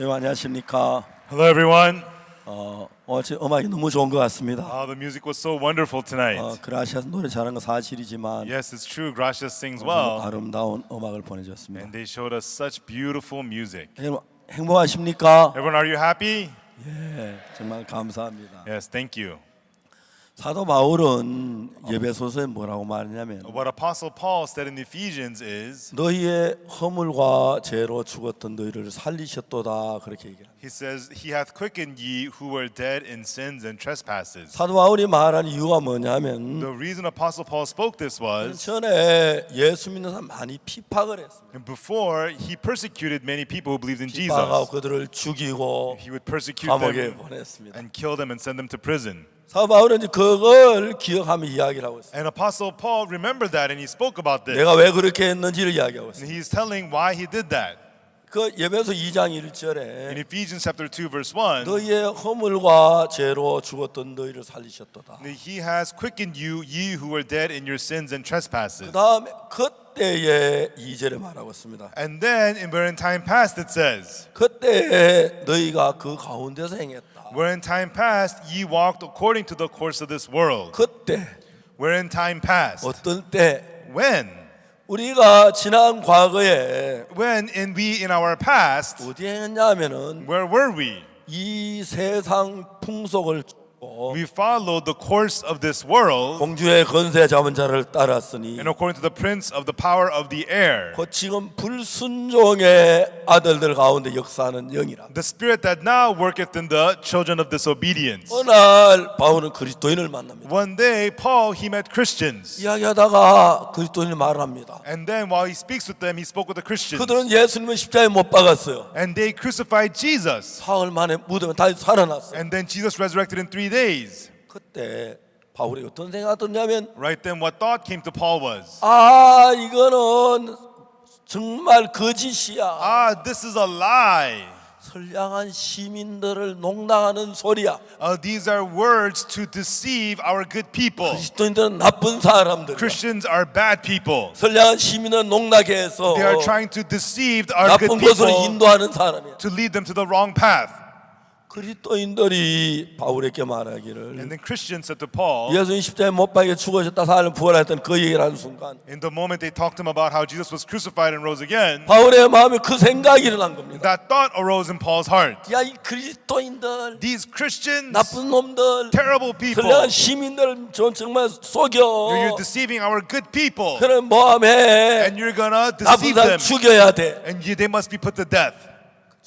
여러분 안녕하십니까? Hello, everyone. 오늘 음악이 너무 좋은 것 같습니다. The music was so wonderful tonight. 그라시아스 노래 잘하는 건 사실이지만 Yes, it's true. Gracias sings 너무 well, 아름다운 음악을 보내줬습니다. and they showed us such beautiful music. 여러분 행복하십니까? Everyone, are you happy? 예, 정말 감사합니다. Yes, thank you. 사도 바울은 예배소서에 뭐라고 말하냐면 What Apostle Paul said in Ephesians is, 너희의 허물과 죄로 죽었던 너희를 살리셨도다 그렇게 얘기합니다. he says, He hath quickened ye who were dead in sins and trespasses. 사도 바울이 말한 이유가 뭐냐면 The reason Apostle Paul spoke this was, 전에 예수 믿는 사람 많이 피박을 했습니다. and before he persecuted many people who believed in 피박하고 Jesus. 그들을 죽이고 He would persecute 감옥에 them 보냈습니다. and kill them and send them to prison. 사도 바울은 이제 그걸 기억하며 이야기를 하고 있어요. And Apostle Paul remembered that, and he spoke about this. 내가 왜 그렇게 했는지를 이야기하고 And 있어요. he's telling why he did that. 그 예배서 2장 In 1절에 Ephesians chapter 2 verse 1, 너희의 허물과 죄로 죽었던 너희를 살리셨도다. he has quickened you, ye who were dead in your sins and trespasses. 그 다음에 그때의 2절에 말하고 있습니다. And then in where in time past it says, 그때에 너희가 그 가운데서 행했다. where in time past ye walked according to the course of this world. 그때 Where in time past, 어떤 때 when 우리가 지난 과거에 in our past, 어디에 행했냐면은 where were we? 이 세상 풍속을 쫓고 We followed the course of this world, 공주의 권세 잡은 자를 따랐으니 and according to the prince of the power of the air, 그 지금 불순종의 아들들 가운데 역사하는 영이라. the spirit that now worketh in the children of disobedience. 어느 날 바울은 그리스도인을 만납니다. One day, Paul, he met Christians. 이야기하다가 그리스도인을 말합니다. And then while he speaks with them, he spoke with the Christians. 그들은 예수님을 십자가에 못 박았어요. And they crucified Jesus. 사흘 만에 무덤에 다시 살아났어요. And then Jesus resurrected in 3 days. 그때 바울이 어떤 생각이 들냐면 Right then, what thought came to Paul was, 이거는 정말 거짓이야. this is a lie. 선량한 시민들을 농락하는 소리야. These are words to deceive our good people. 그리스도인들은 나쁜 사람들. Christians are bad people. 선량한 시민을 농락해 해서 They are trying to deceive our good 나쁜 곳으로 people 인도하는 사람이야. to lead them to the wrong path. 그리스도인들이 바울에게 말하기를 And then Christians said to Paul, 예수님 십자가에 못 박혀 죽으셨다 사흘 부활했던 그 얘기를 하는 순간 in the moment they talked to him about how Jesus was crucified and rose again, 바울의 마음에 그 생각이 일어난 겁니다. that thought arose in Paul's heart. 야, 이 그리스도인들, These Christians, 나쁜 놈들, terrible people, 선량한 시민들 정말 속여. you're deceiving our good people, 그런 모함에 and you're gonna 나쁜 deceive 사람 them, 죽여야 돼. and they must be put to death.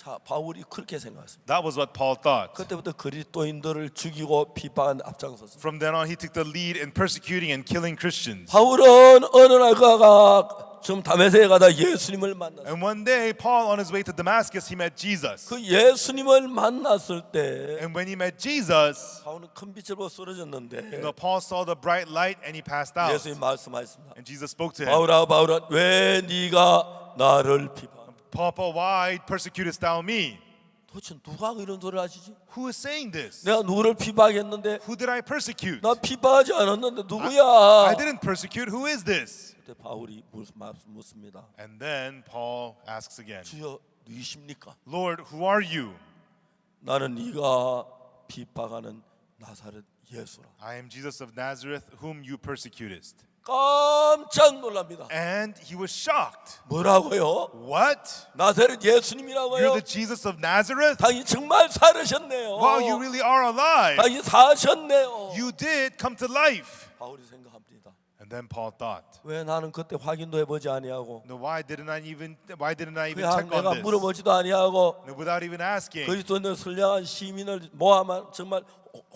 자, 바울이 그렇게 생각했습니다. That was what Paul thought. 그때부터 그리스도인들을 죽이고 비방하는 앞장섰습니다. From then on, he took the lead in persecuting and killing Christians. 바울은 어느 날 그가 좀 다메섹에 가다 예수님을 만났어요. And one day, Paul, on his way to Damascus, he met Jesus. 그 예수님을 만났을 때 And when he met Jesus, 바울은 큰 빛을 보고 쓰러졌는데 Paul saw the bright light and he passed out. 예수님 말씀하셨습니다. And Jesus spoke to him. 바울아 바울아 왜 네가 나를 비방? Papa, why persecutest thou me? 도대체 누가 이런 소리를 하시지? Who is saying this? 내가 누구를 비방했는데 Who did I persecute? 나 비방하지 않았는데 누구야? I didn't persecute. Who is this? 그때 바울이 묻습니다. And then Paul asks again, 주여 누구십니까? Lord, who are you? 나는 네가 비방하는 나사렛 예수라. I am Jesus of Nazareth, whom you persecutest. 깜짝 놀랍니다. And he was shocked. 뭐라고요? What? 나사렛 You're 예수님이라고요? the Jesus of Nazareth? 당신 정말 살으셨네요. Wow, you really are alive. 당신 사셨네요. You did come to life. 바울이 생각합니다. And then Paul thought, 왜 나는 그때 확인도 해보지 아니하고 no, why didn't I even 왜 check 내가 on this? 물어보지도 아니하고 No, without even asking. 그리스도인들 선량한 시민을 모함한 정말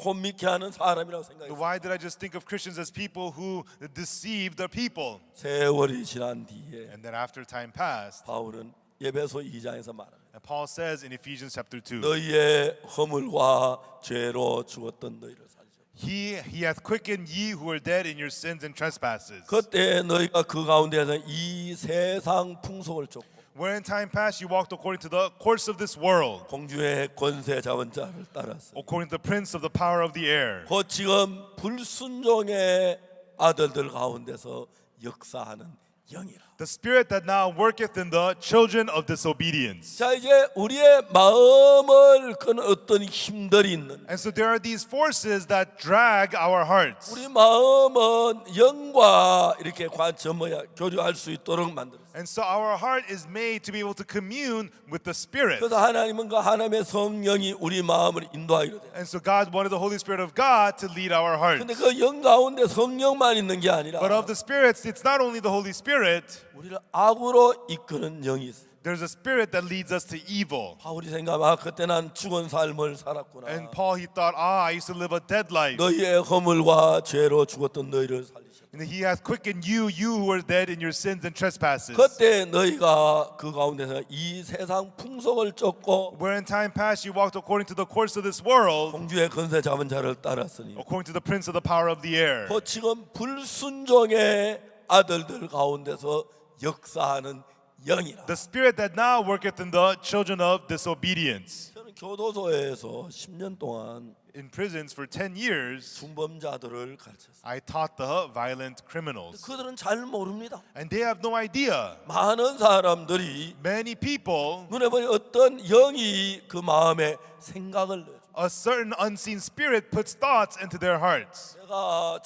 혼미케 하는 사람이라고 생각했어요. Why did I just think of Christians as people who deceive the people? 세월이 지난 뒤에 And then after time passed, 바울은 예배소 2장에서 말합니다. and Paul says in Ephesians chapter 2, 너희의 허물과 죄로 죽었던 너희를 살리셨다. He hath quickened ye who were dead in your sins and trespasses. 그때 너희가 그 가운데서 이 세상 풍속을 쫓고 Where in time past you walked according to the course of this world, 공주의 권세 잡은 자를 따랐어요. according to the prince of the power of the air. 곧 지금 불순종의 아들들 가운데서 역사하는 영이라. The spirit that now worketh in the children of disobedience. 자, 이제 우리의 마음을 끄는 어떤 힘들이 있는, And so there are these forces that drag our hearts. 우리 마음은 영과 이렇게 교류할 수 있도록 만들었어요. And so our heart is made to be able to commune with the Spirit. 그래서 하나님은 그 하나님의 성령이 우리 마음을 인도하기로 돼요. And so God wanted the Holy Spirit of God to lead our hearts. 근데 그 영 가운데 성령만 있는 게 아니라 But of the spirits, it's not only the Holy Spirit, 우리를 악으로 이끄는 영이 있어요. there's a spirit that leads us to evil. 바울이 생각하면 그때 난 죽은 삶을 살았구나. And Paul, he thought, I used to live a dead life. 너희의 허물과 죄로 죽었던 너희를 살리셨다. And he hath quickened you, you who were dead in your sins and trespasses. 그때 너희가 그 가운데서 이 세상 풍속을 쫓고 Where in time past you walked according to the course of this world, 공주의 권세 잡은 자를 따랐으니 according to the prince of the power of the air. 그 지금 불순종의 아들들 가운데서 역사하는 영이라. The spirit that now worketh in the children of disobedience. 저는 교도소에서 10년 동안 In prisons for 10 years, 중범자들을 가르쳤어요. I taught the violent criminals. 그들은 잘 모릅니다. And they have no idea. 많은 사람들이 Many people, 눈에 보니 어떤 영이 그 마음에 생각을 내요. a certain unseen spirit puts thoughts into their hearts. 제가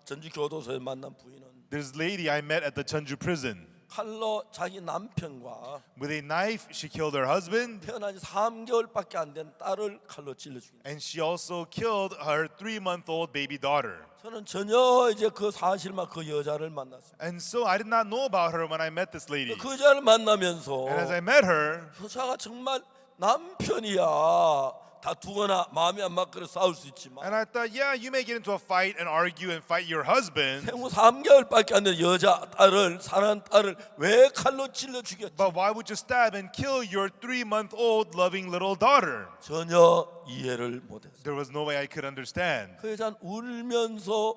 전주 교도소에 만난 부인은 This lady I met at the Jeonju prison. 칼로 자기 남편과 With a knife, she killed her husband, 태어난 지 3개월밖에 안 된 딸을 칼로 찔러 죽인. and she also killed her 3-month-old baby daughter. 저는 전혀 이제 그 사실만 그 여자를 만났어요. And so I did not know about her when I met this lady. 그 여자를 만나면서 And as I met her, 여자가 정말 남편이야. 다투거나 마음이 안 맞거나 싸울 수 있지만 and I thought, yeah, you may get into a fight and argue and fight your husband, 생후 3개월밖에 안 된 여자 딸을 사랑하는 딸을 왜 칼로 찔러 죽였지? but why would you stab and kill your 3-month-old loving little daughter? 전혀 이해를 못했어요. There was no way I could understand. 그 여자는 울면서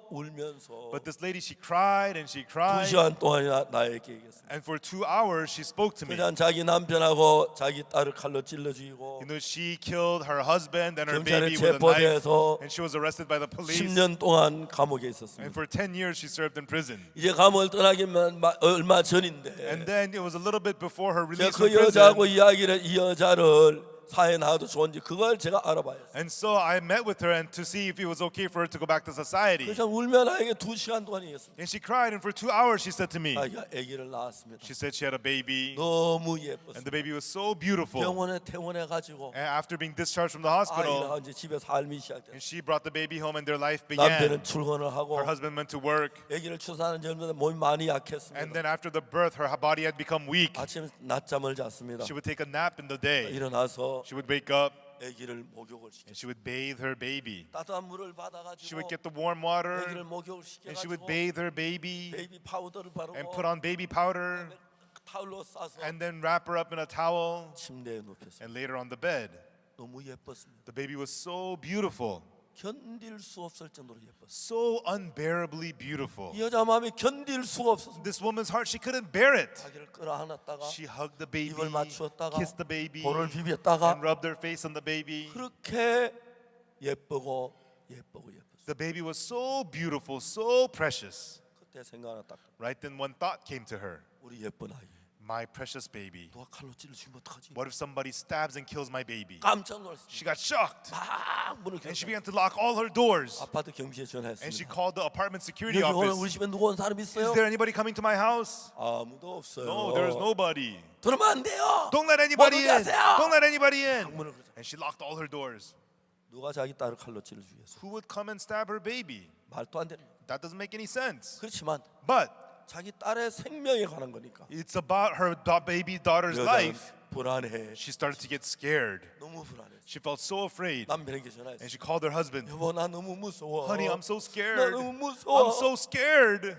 But this lady, she cried and she 두 cried, 시간 동안이나 나에게 얘기했어요. and for 2 hours she spoke to 그 me. 여자는 자기 남편하고 자기 딸을 칼로 찔러 죽이고 You know, she killed her husband and her 경찰에 baby with a knife, 체포돼서 and she was arrested by the police. 10년 동안 감옥에 And 있었습니다. for 10 years she served in prison. 이제 감옥을 떠나기만 얼마 전인데 And then it was a little bit before her 제가 release 그 from 여자하고 prison. 이 여자를 사회에 나와도 좋은지 그걸 제가 알아봐야 했어요. And so I met with her and to see if it was okay for her to go back to society. 그래서 울면 나에게 2시간 동안 얘기했습니다. And she cried, and for 2 hours she said to me, 자기가 아기를 낳았습니다. she said she had a baby, 너무 and 예뻤어요. the baby was so beautiful. 병원에 퇴원해가지고 And after being discharged from the 아이가 hospital, 이제 집에 삶이 시작됐어요. and she brought the baby home and their life began. 남편은 출근을 하고 Her husband went to work, 아기를 출산하는 전부터 몸이 많이 and 약했습니다. then after the birth, her body had become weak. 아침에 낮잠을 잤습니다. She would take a nap in the day. 일어나서 She would wake up 아기를 목욕을 and 시켰어요. she would bathe her baby. 따뜻한 물을 She would 받아가지고 get the warm 아기를 water 목욕을 and she would 시켜가지고 bathe her baby 베이비 파우더를 바르고 and put on baby powder 타올로 싸서 and then wrap her up in a towel 침대에 눕혔어요. and laid her on the bed. 너무 예뻤습니다. The baby was so beautiful, 견딜 수 없을 정도로 예뻤어요. so unbearably beautiful. 이 여자 마음이 견딜 수가 없었어요. This woman's heart, she couldn't bear it. 자기를 끌어안았다가 She hugged the baby, 입을 맞추었다가 kissed the baby, 볼을 비볐다가 and rubbed her face on the baby. 그렇게 예쁘고 예쁘고 예뻤어요. The baby was so beautiful, so precious. 그때 생각 하나 딱 Right then, one thought came to her. 우리 예쁜 아이 My precious baby. 누가 칼로 찔러 죽이면 어떡하지? What if somebody stabs and kills my baby? 깜짝 놀랐어요. She got shocked 막 문을 and she 켰어요. began to lock all her doors. 아파트 경비실에 And she 전화했습니다. called the apartment security 여기 오늘 우리 office. 집에 누구 온 사람 Is 있어요? there anybody coming to my house? 아무도 없어요. No, there is nobody. 들으면 안 돼요. Don't let anybody 못 in. 오게 하세요. Don't let anybody in. 문을 그러죠. And she locked all her doors. 누가 자기 딸을 칼로 찔러 죽였어? Who would come and stab her baby? 말도 안 되는. That doesn't make any sense. 그렇지만 But 자기 딸의 생명에 관한 거니까. it's about her baby daughter's 여자는 life. 불안해. She started to get scared. 너무 불안해. She felt so afraid. 남편에게 And 전화했어. she called her husband. 여보 나 너무 무서워. Honey, I'm so 나 scared. 너무 무서워. I'm so scared.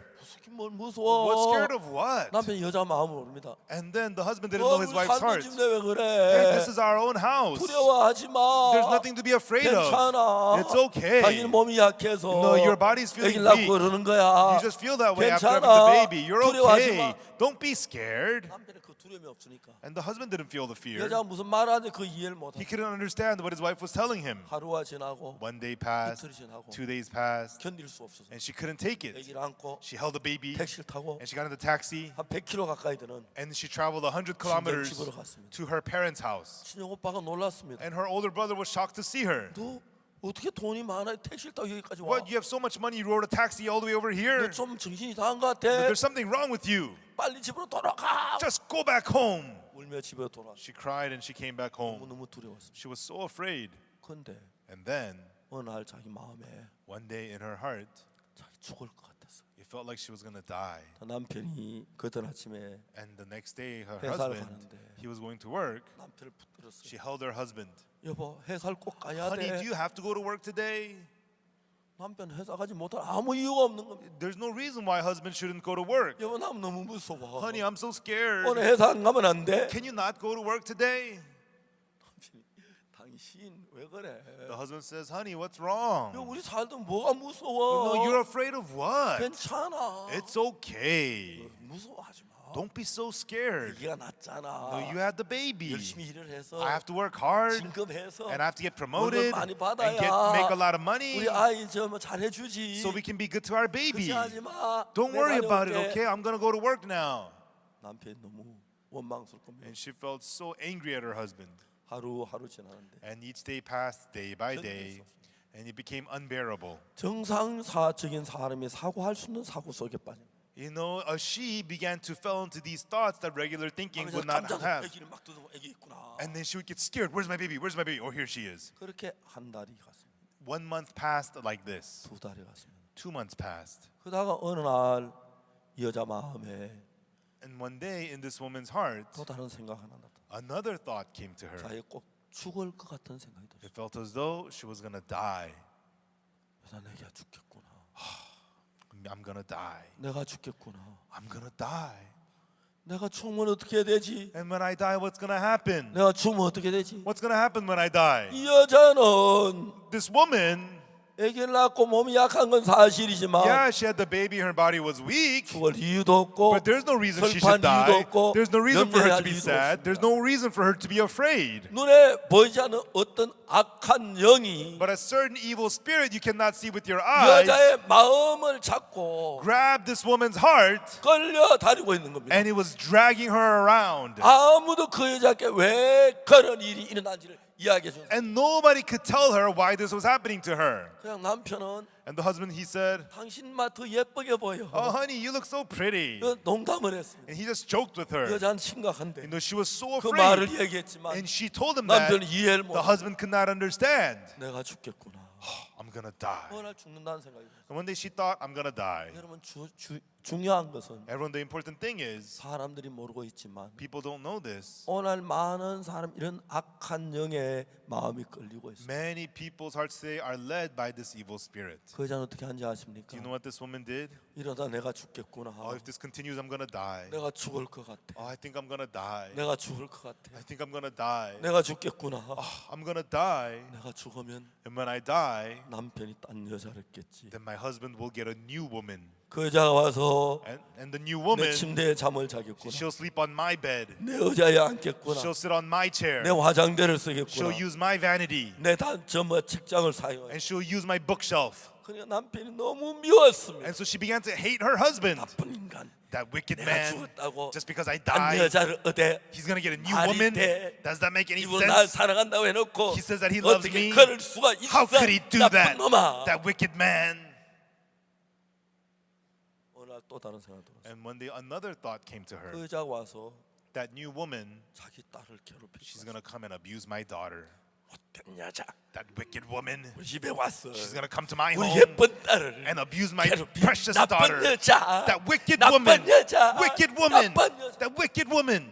뭘 무서워? What scared of what? 남편 여자 마음을 모릅니다. And then the husband didn't know his wife's 살던 heart. 집인데 왜 Hey, 그래? this is our own house. 두려워하지 마. There's nothing to be afraid of. 괜찮아. It's okay. 자기는 몸이 약해서 No, your body's feeling 애기를 낳고 weak. 그러는 거야. You just feel that way after having 괜찮아. the baby. You're 두려워하지 okay. 마. Don't be scared. 남편의 그 두려움이 없으니까. And the husband didn't feel the fear. 여자가 무슨 말하는지 그 이해를 못 He 하고 couldn't understand what his wife was telling him. 하루가 지나고 One day passed, 이틀이 지나고 2 days passed, 견딜 수 없어서 and she couldn't take it. 아기를 안고 She held the baby, 택시를 타고 and she got in the taxi, 한 100km 가까이 되는 and she traveled 100 kilometers 집으로 갔습니다. to her parents' house. 친형 오빠가 놀랐습니다. And her older brother was shocked to see her. 너 어떻게 돈이 많아? 택시를 타고 여기까지 와? What, you have so much money, you rode a taxi all the way over here? 너 좀 정신이 이상한 것 같아. There's something wrong with you. 빨리 집으로 돌아가. Just go back home. 울며 집에 돌아가. She cried and she came back home. 너무 두려웠어. She was so afraid. 근데 And then, 어느 날 자기 마음에 one day in her heart, 자기 죽을 것 같았어. it felt like she was going to die. 남편이 그전 아침에 And the next day, her 회사를 husband, 가는데 he was going to work. 남편을 붙들었어. She held her husband. 여보 회사를 꼭 가야 Honey, do 돼. you have to go to work today? 남편 회사 가지 못할 아무 이유가 없는 겁니다. There's no reason why husband shouldn't go to work. 여보 나 너무 무서워. Honey, I'm so scared. 오늘 회사 안 가면 안 돼. Can you not go to work today? 당신 왜 그래? The husband says, honey, what's wrong? 야, 우리 살도 뭐가 No, 무서워? you're afraid of what? 괜찮아. It's okay. 무서워하지 마. Don't be so scared. 얘기가 낫잖아. No, you had the baby. 열심히 일을 해서 I have to work hard 진급해서 and I have to get promoted 많이 and 받아야 make a lot of money 우리 아이 저뭐 잘해주지. so we can be good to our baby. 걱정하지 마. Don't worry about it, 다녀올게. okay? I'm gonna go to work now. 남편이 너무 원망스러울 겁니다. And she felt so angry at her husband. 하루 지나는데 And each day passed day by day, and it became unbearable. 정상사적인 사람이 사고할 수 있는 사고 속에 빠진. You know, she began to fall into these thoughts that regular thinking would not 깜짝이야. have. 아기를 막 뜯고 아기 있구나. And then she would get scared. Where's my baby? Where's my baby? Oh, here she is. 그렇게 한 달이 갔습니다. 1 month passed like this. 두 달이 갔습니다. 2 months passed. 그러다가 어느 날 여자 마음에 And one day in this woman's heart, 또 다른 생각 하나 났다. another thought came to her. 자기 꼭 죽을 것 같은 생각이 들었어. It felt as though she was gonna die. 나 내가 죽겠구나. I'm gonna die. 내가 죽겠구나. I'm gonna die. 내가 죽으면 어떻게 해야 되지? And when I die, what's gonna happen? 내가 죽으면 어떻게 되지? What's gonna happen when I die? 이 여자는 This woman, 아기를 낳고 몸이 약한 건 사실이지만 yeah, she had the baby, her body was weak, 죽을 이유도 없고 but there's no reason she 슬퍼할 should 이유도 die. 없고 There's no reason for her to 염려할 be 이유도 sad. There's 없습니다. no reason for her to be afraid. 눈에 보이지 않는 어떤 악한 영이 But a certain evil spirit you cannot see with your eyes 여자의 마음을 잡고 grabbed this woman's heart 끌려 다니고 있는 겁니다. and it was dragging her around. 아무도 그 여자께 왜 그런 일이 일어난지를 이야기해 준. And nobody could tell her why this was happening to her. 그냥 남편은 And the husband, he said, 당신만 더 예쁘게 보여. oh, honey, you look so pretty. 그 농담을 했습니다. And he just joked with her. 여자는 심각한데 You know, she was so 그 말을 afraid. 얘기했지만 And she told him that 남편은 이해를 못. the husband could not understand. 내가 죽겠구나. I'm gonna die. 어느 날 죽는다는 생각이 들어요. And one day she thought, I'm gonna die. 여러분 중요한 것은 Everyone, the important thing is, 사람들이 모르고 있지만 people don't know this. 오늘 많은 사람 이런 악한 영의 마음이 끌리고 있어요. Many people's hearts today are led by this evil spirit. 그 여자는 어떻게 하는지 아십니까? Do you know what this woman did? 이러다 내가 죽겠구나. Oh, if this continues, I'm gonna die. 내가 죽을 것 같아. Oh, I think I'm gonna die. 내가 죽을 것 같아. I think I'm gonna die. 내가 죽겠구나. I'm gonna die. 내가 죽으면 And when I die, 남편이 딴 여자를 겠지. then my husband will get a new woman. 그 여자가 와서 And the new 내 woman, 침대에 잠을 자겠구나. she'll sleep on my bed. 내 의자에 앉겠구나. She'll sit on my chair. 내 화장대를 She'll 쓰겠구나. use my vanity. 내 책장을 사용해. And she'll use my bookshelf. 그러니까 남편이 너무 미웠습니다. And so she began to hate her husband. 나쁜 인간. That wicked 내가 man, 죽었다고 just because I 딴 died, 여자를 어대. he's gonna get a new 말이 woman. 돼. Does that make any 이분 날 sense? 사랑한다고 해놓고 He says that he loves 어떻게 me. 그럴 수가 있어? How could he do 나쁜 that? 놈아. That wicked man. 어느 날 또 다른 생각 들었어. And one day another thought came to her. 그 여자가 와서 That new woman, 자기 딸을 괴롭히고 she's gonna come and abuse my daughter. 못된 여자 That wicked woman, 우리 집에 왔어. she's gonna come to my 우리 home 예쁜 딸을 and abuse my 괴롭히. precious 나쁜 daughter. 여자. That wicked 나쁜 woman, 여자. wicked woman, 나쁜 여자. that wicked woman.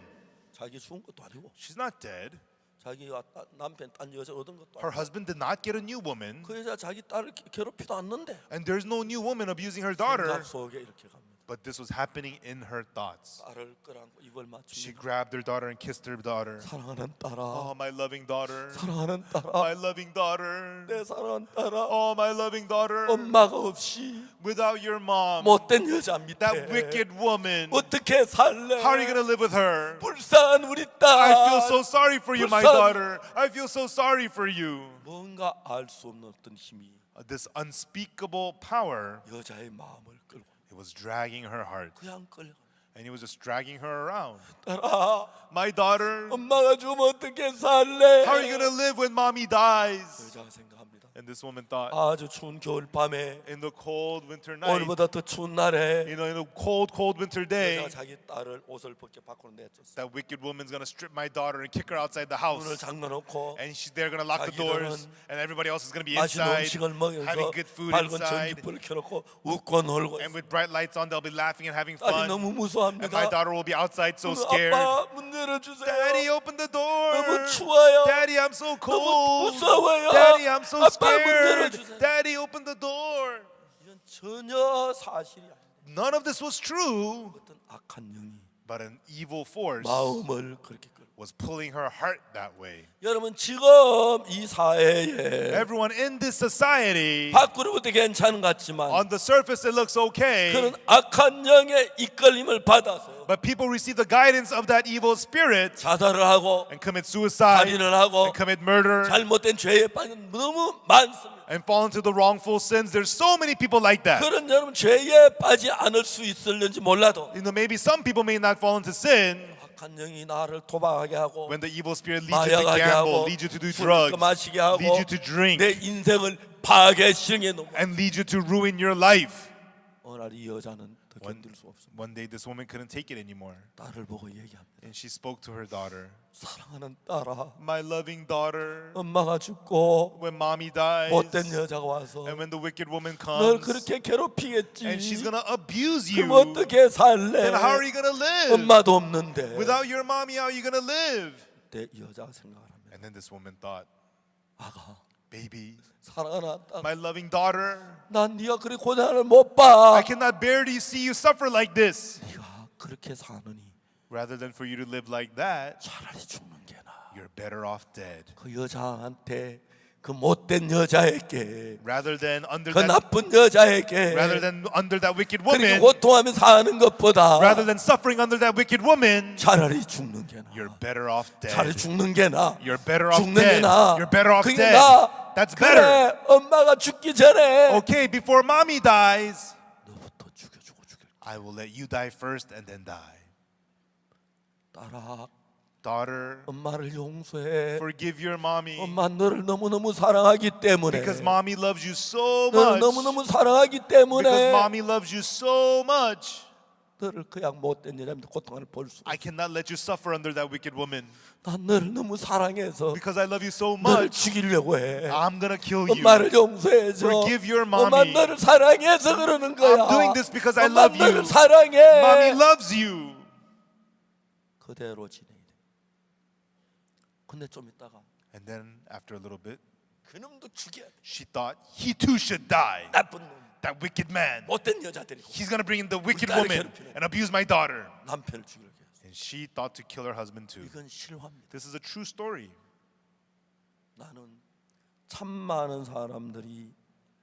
자기 죽은 것도 아니고 She's not dead. 자기가 남편 딴 여자 얻은 것도 Her 아니고 husband did not get a new woman, 그 여자 자기 딸을 괴롭히도 않는데 and there's no new woman abusing her daughter. 생각 속에 이렇게 갑니다. But this was happening in her thoughts. 딸을 끌어안고 입을 She 맞춥니다. grabbed her daughter and kissed her daughter. 사랑하는 Oh, 딸아, my loving daughter. 사랑하는 딸아, My loving daughter. 내 사랑하는 딸아, Oh, my loving daughter. 엄마가 없이 Without your mom, 못된 여자 밑에 that wicked woman, 어떻게 살래? how are you going to live with her? 불쌍한 우리 I feel 딸. so sorry for you, my 불쌍- daughter. I feel so sorry for you. 뭔가 알 수 없는 어떤 힘이 This unspeakable power, 여자의 마음을 끌고 it was dragging her heart. 그냥 끌려. And it was just dragging her around. 딸아, My daughter, 엄마가 죽으면 어떻게 살래? how are you going to live when mommy dies? 여자가 생각합니다. And this woman thought, 아주 추운 겨울 밤에 in the cold winter night, 오늘보다 더 추운 날에 in a cold winter day, 여자가 자기 딸을 옷을 벗겨 밖으로 내쫓어. that wicked woman's going to strip my daughter and kick her outside the 문을 house. 잠궈놓고 And they're going to lock the doors, and everybody else is going to be 맛있는 inside, 음식을 먹여서 having good food 밝은 inside. 전기불을 켜놓고 웃고 놀고 And with bright lights on, they'll be laughing and having 딸이 fun. 너무 And my 무서워합니다. daughter will be outside so 그래서 scared. 아빠 문 열어주세요. Daddy, open the door. 너무 추워요. Daddy, I'm so 너무 cold. 무서워요. Daddy, I'm so 아빠 문 scared. 열어주세요. Daddy, open the door. 이건 전혀 사실이 아닙니다. None of this was true, 어떤 악한 영이 but an evil force 마음을 그렇게 끌고. was pulling her heart that way. 여러분 지금 이 사회에 Everyone in this society, 밖으로부터 괜찮은 것 같지만 on the surface, it looks okay, 그런 악한 영의 이끌림을 받아서 but people receive the guidance of that evil spirit 자살을 하고 and commit suicide, 살인을 하고 and commit murder, 잘못된 죄에 빠진 너무 많습니다. and fall into the wrongful sins. There's so many people like that. 그런 여러분 죄에 빠지 않을 수 있을는지 몰라도 You know, maybe some people may not fall into sin 악한 영이 나를 도박하게 하고 when the evil spirit leads you to 마약하게 gamble, 하고 leads you to do 술을 drugs, 마시게 하고 leads you to drink, 내 인생을 파괴시키게 놓고 and leads you to ruin your life. 어느 날 이 여자는 더 견딜 수 없습니다. One day, this woman couldn't take it anymore, 딸을 보고 얘기합니다. and she spoke to her daughter, 사랑하는 딸아, my loving daughter, 엄마가 죽고 when mommy dies, 못된 여자가 와서 and when the wicked woman 널 comes, 그렇게 괴롭히겠지. and she's gonna abuse you, 그럼 어떻게 살래? then how are you gonna live? 엄마도 없는데. Without your mommy, how are you gonna live? 그때 여자가 생각을 합니다. And then this woman thought, 아가, baby, 사랑하는 딸, my loving daughter, 난 네가 그리 고난을 못 봐. I cannot bear to see you suffer like this. 네가 그렇게 사느니 Rather than for you to live like that, 차라리 죽는 게 나아. you're better off dead. 그 여자한테, 그 못된 여자에게, Rather than under 그 that, 나쁜 여자에게 rather than under that wicked 그렇게 woman, 고통하며 사는 것보다 rather than suffering under that wicked woman, 차라리 죽는 게 나아. you're better off 차라리 dead. 죽는 게 나아. You're better off 죽는 게 dead. 나아. You're better off 그게 dead. 나아. That's better. 그래, 엄마가 죽기 전에 Okay, before mommy dies, 너부터 죽여주고 죽일. I will let you die first and then die. 딸아, Daughter, 엄마를 용서해. forgive your mommy 엄마 너를 너무너무 사랑하기 때문에. because mommy loves you so 너를 much. 너무너무 사랑하기 Because 때문에 mommy loves you so much. 너를 그냥 못된 여자한테 고통을 볼 수. I cannot let you suffer under that wicked woman. 난 너를 너무 사랑해서 Because I love you so 너를 much, 죽이려고 해. I'm gonna kill you. 엄마를 용서해줘. Forgive your 엄마 mommy. 너를 사랑해서 그러는 거야. I'm doing this because I 엄마 love you. 너를 사랑해. Mommy loves you. 그대로 진행이 돼. 근데 좀 있다가 And then after a little bit, 그놈도 죽여야 돼. she thought he too should die. 나쁜 놈. That wicked man. 못된 여자들이고 He's gonna bring in the wicked 딸을 woman 괴롭히네. and abuse my daughter. 남편을 죽이려고 했어. And she thought to kill her husband too. 이건 실화입니다. This is a true story. 나는 참 많은 사람들이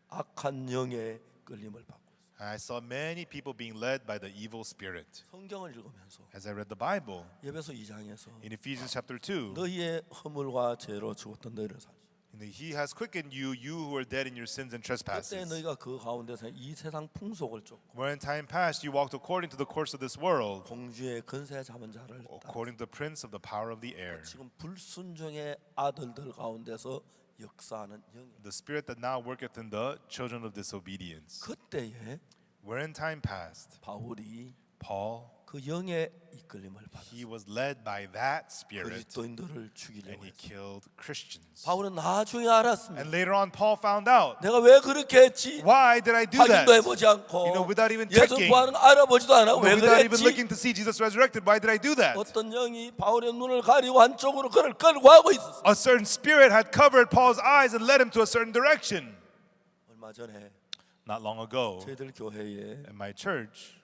악한 영에 끌림을 받고 있어요. I saw many people being led by the evil spirit. 성경을 읽으면서 As I read the Bible, 예배서 2장에서 in Ephesians chapter 2, 너희의 허물과 죄로 죽었던 너희를 살리시. He has quickened you, you who are dead in your sins and 그때 trespasses. 너희가 그 가운데서 이 세상 풍속을 쫓고 Where in time past you walked according to the course of this world, 공주의 근세 잡은 자를 따라 according to the prince of the power of the air, 지금 불순종의 아들들 가운데서 역사하는 영이. the spirit that now worketh in the children of disobedience. 그때에 Where in time past, 바울이 Paul, 그 영의 이끌림을 he 받아서 was led by that spirit 그리스도인들을 and 죽이려고 he 했어요. killed Christians. 바울은 나중에 알았습니다. And later on, Paul found out, 내가 왜 그렇게 했지? why did I do that? 확인도 해보지 않고 You know, without even 예수 checking, 구하는 알아보지도 않고 왜 without even 그랬지? looking to see Jesus resurrected, why did I do that? 어떤 영이 바울의 눈을 가리고 한쪽으로 그를 끌고 가고 있었어. A certain spirit had covered Paul's eyes and led him to a certain direction. 얼마 전에 Not long ago, 저희들 교회에 in my church,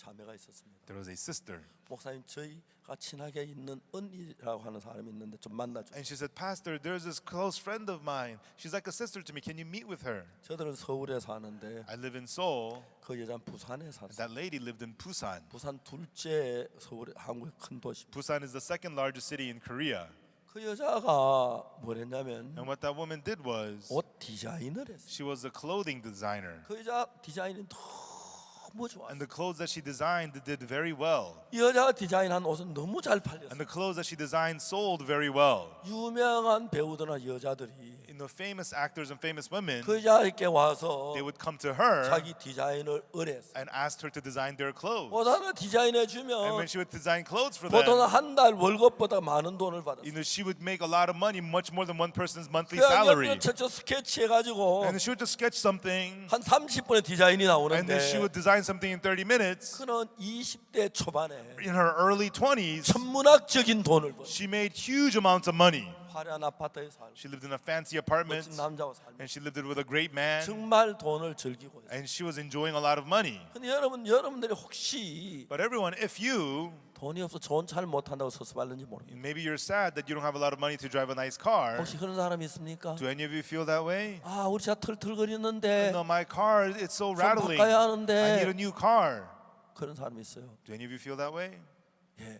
자매가 있었습니다. There was a sister. 목사님, 저희가 친하게 있는 언니라고 하는 사람이 있는데 좀 만나주세요. And she said, Pastor, there's this close friend of mine. She's like a sister to me. Can you meet with her? 저들은 서울에 사는데 I live in Seoul. 그 여자는 부산에 And 살았어요. that lady lived in Busan. 부산 둘째 서울 한국의 큰 도시. Busan is the second largest city in Korea. 그 여자가 뭘 했냐면 And what that woman did was 옷 디자인을 했어요. she was a clothing designer. 그 여자 디자인이 너무 좋았어요. And the clothes that she designed did very well. 이 여자가 디자인한 옷은 너무 잘 팔렸어요. And the clothes that she designed sold very well. 유명한 배우들이나 여자들이 You know, famous actors and famous women, 그 여자에게 와서 they would come to her 자기 디자인을 의뢰했어요. and asked her to design their clothes. 옷 하나 디자인해 And 주면 when she would design clothes for 보통 them, 한 달 월급보다 많은 돈을 받았어요. you know, she would make a lot of money, much more than one person's monthly 그냥 salary. 저 스케치 해가지고 And she would just sketch something, 한 30분의 디자인이 and then she 나오는데 would design something in 30 minutes. 그는 20대 초반에 In her early 20s, 천문학적인 돈을 벌어. she made huge amounts of money. 화려한 아파트에 살고 She lived in a fancy apartment, 멋진 남자와 살고 and she lived it with a great man, 정말 돈을 즐기고 있어요. and she was enjoying a lot of money. 근데 여러분들이 혹시 But everyone, if you, 돈이 없어 좋은 차를 못 탄다고 섭섭할는지 모르겠어요. maybe you're sad that you don't have a lot of money to drive a nice car. 혹시 그런 사람이 있습니까? Do any of you feel that way? 아, 우리 차 털털거리는데 No, my car, it's so rattling. 바꿔야 I 하는데. need a new car. 그런 사람이 있어요. Do any of you feel that way? 예.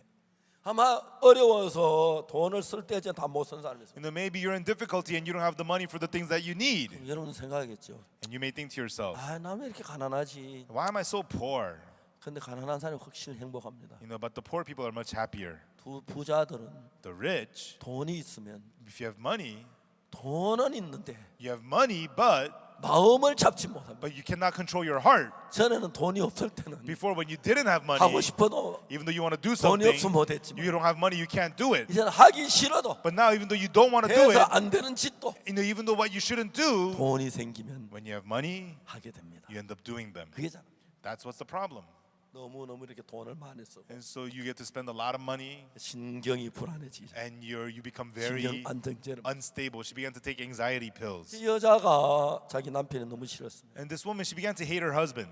아마 어려워서 돈을 쓸 때 다 못 쓴 사람이 있어요. You know, maybe you're in difficulty and you don't have the money for the things that you need. 여러분 생각하겠죠. And you may think to yourself, 아, 나 왜 이렇게 가난하지? why am I so poor? 근데 가난한 사람이 훨씬 행복합니다. You know, but the poor people are much happier. 부자들은 The rich, 돈이 있으면 if you have money, 돈은 있는데 you have money, but 마음을 잡지 못합니다. you cannot control your heart. 전에는 돈이 없을 때는 Before, when you didn't have money, 하고 싶어도 even though you want to do 돈이 something, 없으면 못했지만 you don't have money, you can't do it. 이제는 하기 싫어도 But now, even though you don't want to do 해서 it, 안 되는 짓도 you know, even though what you shouldn't do, 돈이 생기면 when you have money, 하게 됩니다. you end up doing them. 그게잖아. That's what's the problem. 너무 이렇게 돈을 많이 쓰고 And so you get to spend a lot of money, 신경이 불안해지죠. and you become 신경 very 안정제를. unstable. She began to take anxiety pills. 이 여자가 자기 남편이 너무 싫었습니다. And this woman, she began to hate her husband.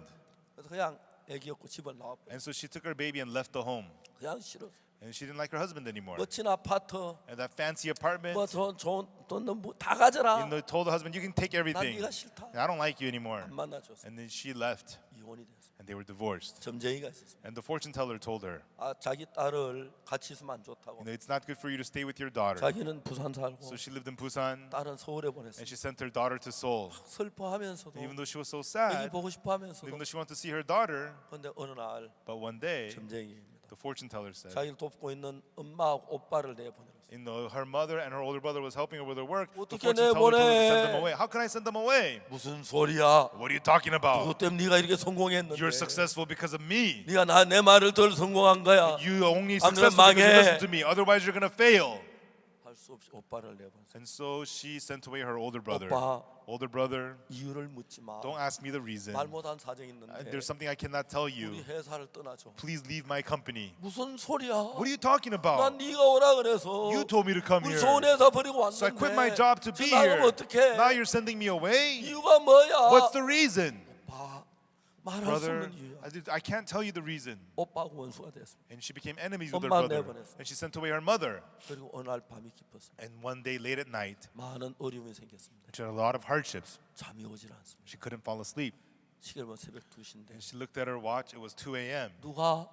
그래서 그냥 애기 없고 집을 나왔고 And so she took her baby and left the home. 그냥 싫어. And she didn't like her husband anymore. 멋진 아파트, And that fancy apartment, 뭐 좋은 돈 다 you 가져라. know, told the husband, you can take 난 everything. 네가 싫다. I don't like you anymore. 안 만나줬어. And then she left, 이혼이 됐어. and they were divorced. 점쟁이가 있었어. And the fortune teller told her, 아, 자기 딸을 같이 있으면 안 좋다고. you know, it's not good for you to stay with your daughter. 자기는 부산 살고 So she lived in Busan, 딸은 서울에 보냈어. and she sent her daughter to Seoul. 슬퍼하면서도 Even though she was so 애기 sad, 보고 싶어하면서도 even though she wanted to see her daughter, 근데 어느 날 but one day, 점쟁이입니다. the fortune teller said, 자기를 돕고 있는 엄마하고 오빠를 내보내라. you know, her mother and her older brother was helping her with her work. The 어떻게 fortune teller told her to send them 내보내? away. How can I send them away? 무슨 소리야? What are you talking about? 그것 때문에 네가 이렇게 성공했는데 You're successful because of me. 네가 내 말을 덜 성공한 거야. You only 안 그러면 successful because you 망해. listen to me. Otherwise, you're gonna fail. 할 수 없이 오빠를 내보냈어. And so she sent away her older brother. 오빠 Older brother, 이유를 묻지 마. don't ask me the reason. 말 못한 사정이 있는데 There's something I cannot tell 우리 you. 회사를 떠나줘. Please leave my company. 무슨 소리야? What are you talking 난 about? 네가 오라 그래서 You told me to come 우리 here. 좋은 회사 버리고 So I 왔는데 quit my job to be 지금 나가면 here. 어떡해? Now you're sending me away? 이유가 뭐야? What's the reason? 오빠 말할 수 Brother, 없는 이유야. I can't tell you the reason. 오빠하고 원수가 됐습니다. And she became enemies with her 엄마 brother. 내보냈어. And she sent away her mother. 그리고 어느 날 밤이 깊었습니다. And one day late at night, 많은 어려움이 생겼습니다. she had a lot of hardships. 잠이 오질 않습니다. She couldn't fall asleep. 시계를 보면 새벽 2시인데 And she looked at her watch. It was 2 a.m. 누가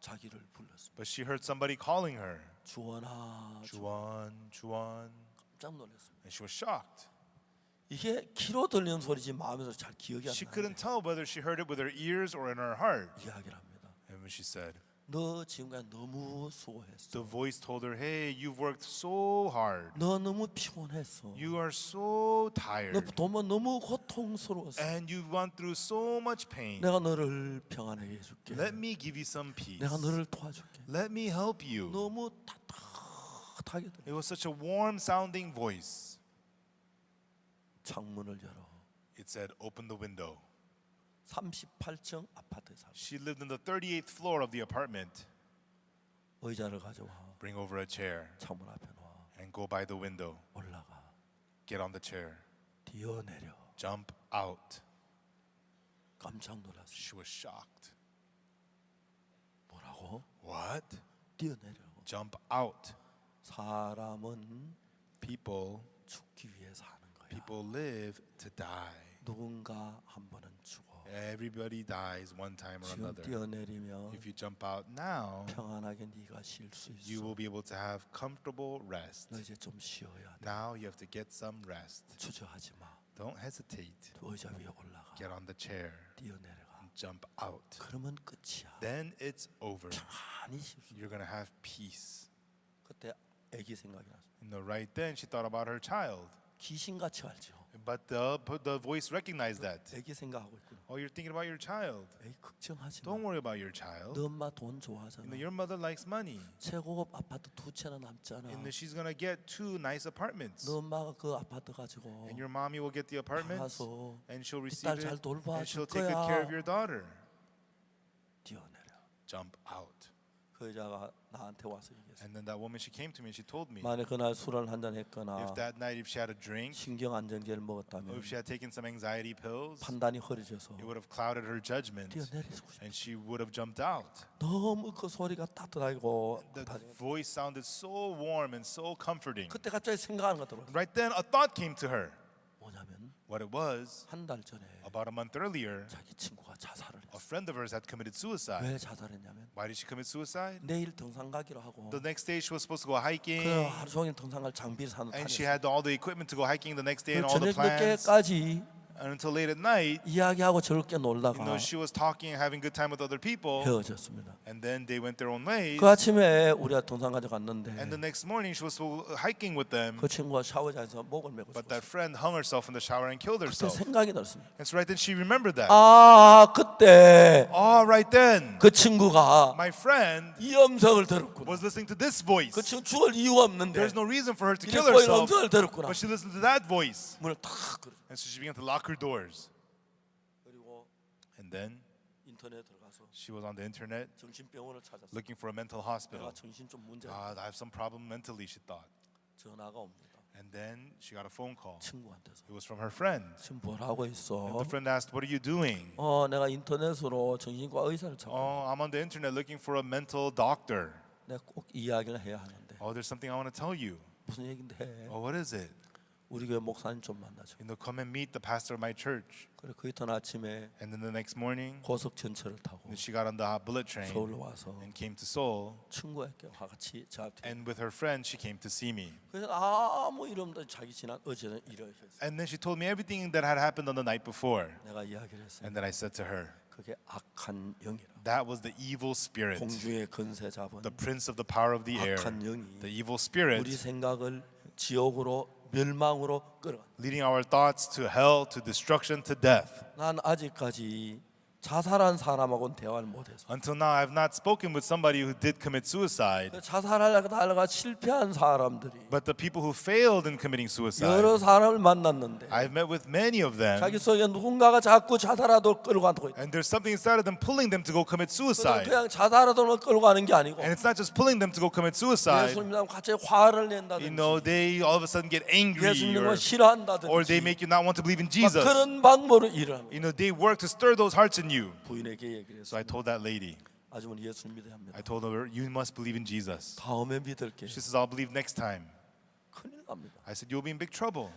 자기를 불렀습니다. But she heard somebody calling her. 주원아, Juan, Juan. 깜짝 놀랐습니다. And she was shocked. 이게 귀로 들리는 소리지 마음에서 잘 기억이 안 She 나요. couldn't tell whether she heard it with her ears or in her heart. 이야기를 합니다. And when she said, 너 지금까지 너무 수고했어. the voice told her, hey, you've worked so hard. 너 너무 피곤했어. You are so 너 tired. 도만 너무 고통스러웠어. And you've gone through so much pain. 내가 너를 평안하게 해줄게. Let me give you some peace. 내가 너를 도와줄게. Let me help you. 너무 따뜻하게 들려. It was such a warm sounding voice. 창문을 열어. It said, open the window. 38층 아파트에 살고 She lived in the 38th floor of the apartment. 의자를 가져와. Bring over a chair 창문 앞에 놓아. and go by the window. 올라가. Get on the chair. 뛰어내려. Jump out. 깜짝 놀랐어. She was shocked. What? 뛰어내리라고. Jump out. 사람은 People 죽기 위해 사는 거야. people live to die. 누군가 한 번은 죽어. Everybody dies one time or 지금 another. 뛰어내리면 If you jump out now, 평안하게 네가 쉴 수 you 있어. will be able to have comfortable rest. 너 이제 좀 쉬어야 돼. Now you have to get some rest. 주저하지 마. Don't hesitate. 의자 위에 올라가. Get on the chair 뛰어내려가. and jump out. 그러면 끝이야. Then it's over. 편안히 쉴 수. You're going to have peace. 그때 아기 생각이 났어. Right then, she thought about her child. 귀신같이 알죠. But the voice recognized that. 아기 생각하고 있구나. Oh, you're thinking about your child. 에이 걱정하지 마. Don't worry about your child. 너 엄마 돈 좋아하잖아. Your mother likes money. 최고급 아파트 2채나 남잖아. And she's going to get 2 nice apartments. 너 엄마가 그 아파트 가지고 And your mommy will get the apartments. 가서 And she'll receive 딸 it. 잘 돌봐줄 And she'll take good 거야. care of your daughter. 뛰어내려. Jump out. 그 여자가 나한테 와서 얘기했어. And then that woman, she came to me and she told me, 만약 그날 술을 한잔 했거나 if that night, if she had a drink, 신경 안정제를 or 먹었다면 if she had taken some anxiety pills, 판단이 흐려져서 it would have clouded her judgment. 뛰어내리고 싶어. And she would have jumped out. 너무 그 소리가 따뜻하고 The voice sounded so warm and so comforting. 그때 갑자기 생각하는 것 같더라고. Right then, a thought came to her. 뭐냐면 What it was, 한 달 전에 about a month earlier, 자기 친구가 자살을 a 했어. friend of hers had committed suicide. 왜 자살했냐면 Why did she commit suicide? 내일 등산 가기로 하고 The next day, she was supposed to go 그 hiking. 하루 종일 등산 갈 장비를 사는 And she 다녔어. had all the equipment to go hiking the next day and 그 all the 저녁 plans. 늦게까지 And until late at night, 이야기하고 즐겁게 놀다가 she was talking and having good time with other people. 헤어졌습니다. And then they went their own ways. 그 아침에 우리가 등산 가져갔는데 And the next morning, she was hiking with them. 그 친구가 샤워장에서 목을 메고 But 죽었어요. that friend hung herself in the shower and killed 그때 herself. 생각이 났습니다. And so right then, she remembered that. 아 그때 Oh, right then, 그 친구가 my friend 이 음성을 들었구나. was listening to this voice. 그 친구 죽을 이유가 없는데 There's no reason for her to kill 이런 herself. 음성을 들었구나. But she listened to that voice. 문을 탁 걸어. And so she began to lock her doors. 그리고 And then 인터넷에 들어가서 she was on the internet 정신병원을 찾았어. looking for a mental 내가 hospital. 정신 좀 문제. I have some problem mentally, she thought. 전화가 옵니다. And then she got a phone call. 친구한테서 It was from her friend. 지금 뭘 하고 있어? The friend asked, "What are you doing?" 내가 인터넷으로 정신과 의사를 찾고 Oh, I'm on the internet looking for a mental doctor. 내가 꼭 이야기를 해야 하는데 Oh, there's something I want to tell you. 무슨 얘긴데 해? Oh, what is it? 우리 교회 목사님 좀 만나죠. Come and meet the pastor of my church. 그래 그 이튿 아침에 And then the next morning, 고속 전철을 타고 she got on the bullet train 서울로 와서 and came to Seoul. 친구에게 같이 저한테. And with her friend, she came to see me. 그래서 아무 이름도 자기 지난 어제는 이러셨어. And then she told me everything that had happened on the night before. 내가 이야기를 했어요. And then I said to her, 그게 악한 영이라. that was the evil spirit, 공중의 근세 잡은 the prince of the power of the air, 악한 영이 the evil spirit, 우리 생각을 지옥으로 멸망으로 끌어. leading our thoughts to hell, to destruction, to death. 난 아직까지 자살한 사람하고는 대화를 못해서. Until now, I have not spoken with somebody who did commit suicide. 자살하려다가 실패한 사람들이 But the people who failed in committing suicide, 여러 사람을 만났는데 I've met with many of them. 자기 속에 누군가가 자꾸 자살하도록 끌고 가고 있다. And there's something inside of them pulling them to go commit suicide. 그냥 자살하도록 끌고 가는 게 아니고 And it's not just pulling them to go commit suicide. 예수님 닮 갑자기 화를 낸다든지 They all of a sudden get angry 예수님을 or they 싫어한다든지 make you not want to believe in 막 Jesus. 그런 방법으로 일을 합니다. They work to stir those hearts in you. 부인에게 얘기를 So I 했어요. told that lady, 아주머니 예수님 믿어야 합니다. I told her, you must believe in Jesus. 다음에 믿을게. She says, I'll believe next time. 큰일 납니다. I said, you'll be in big trouble.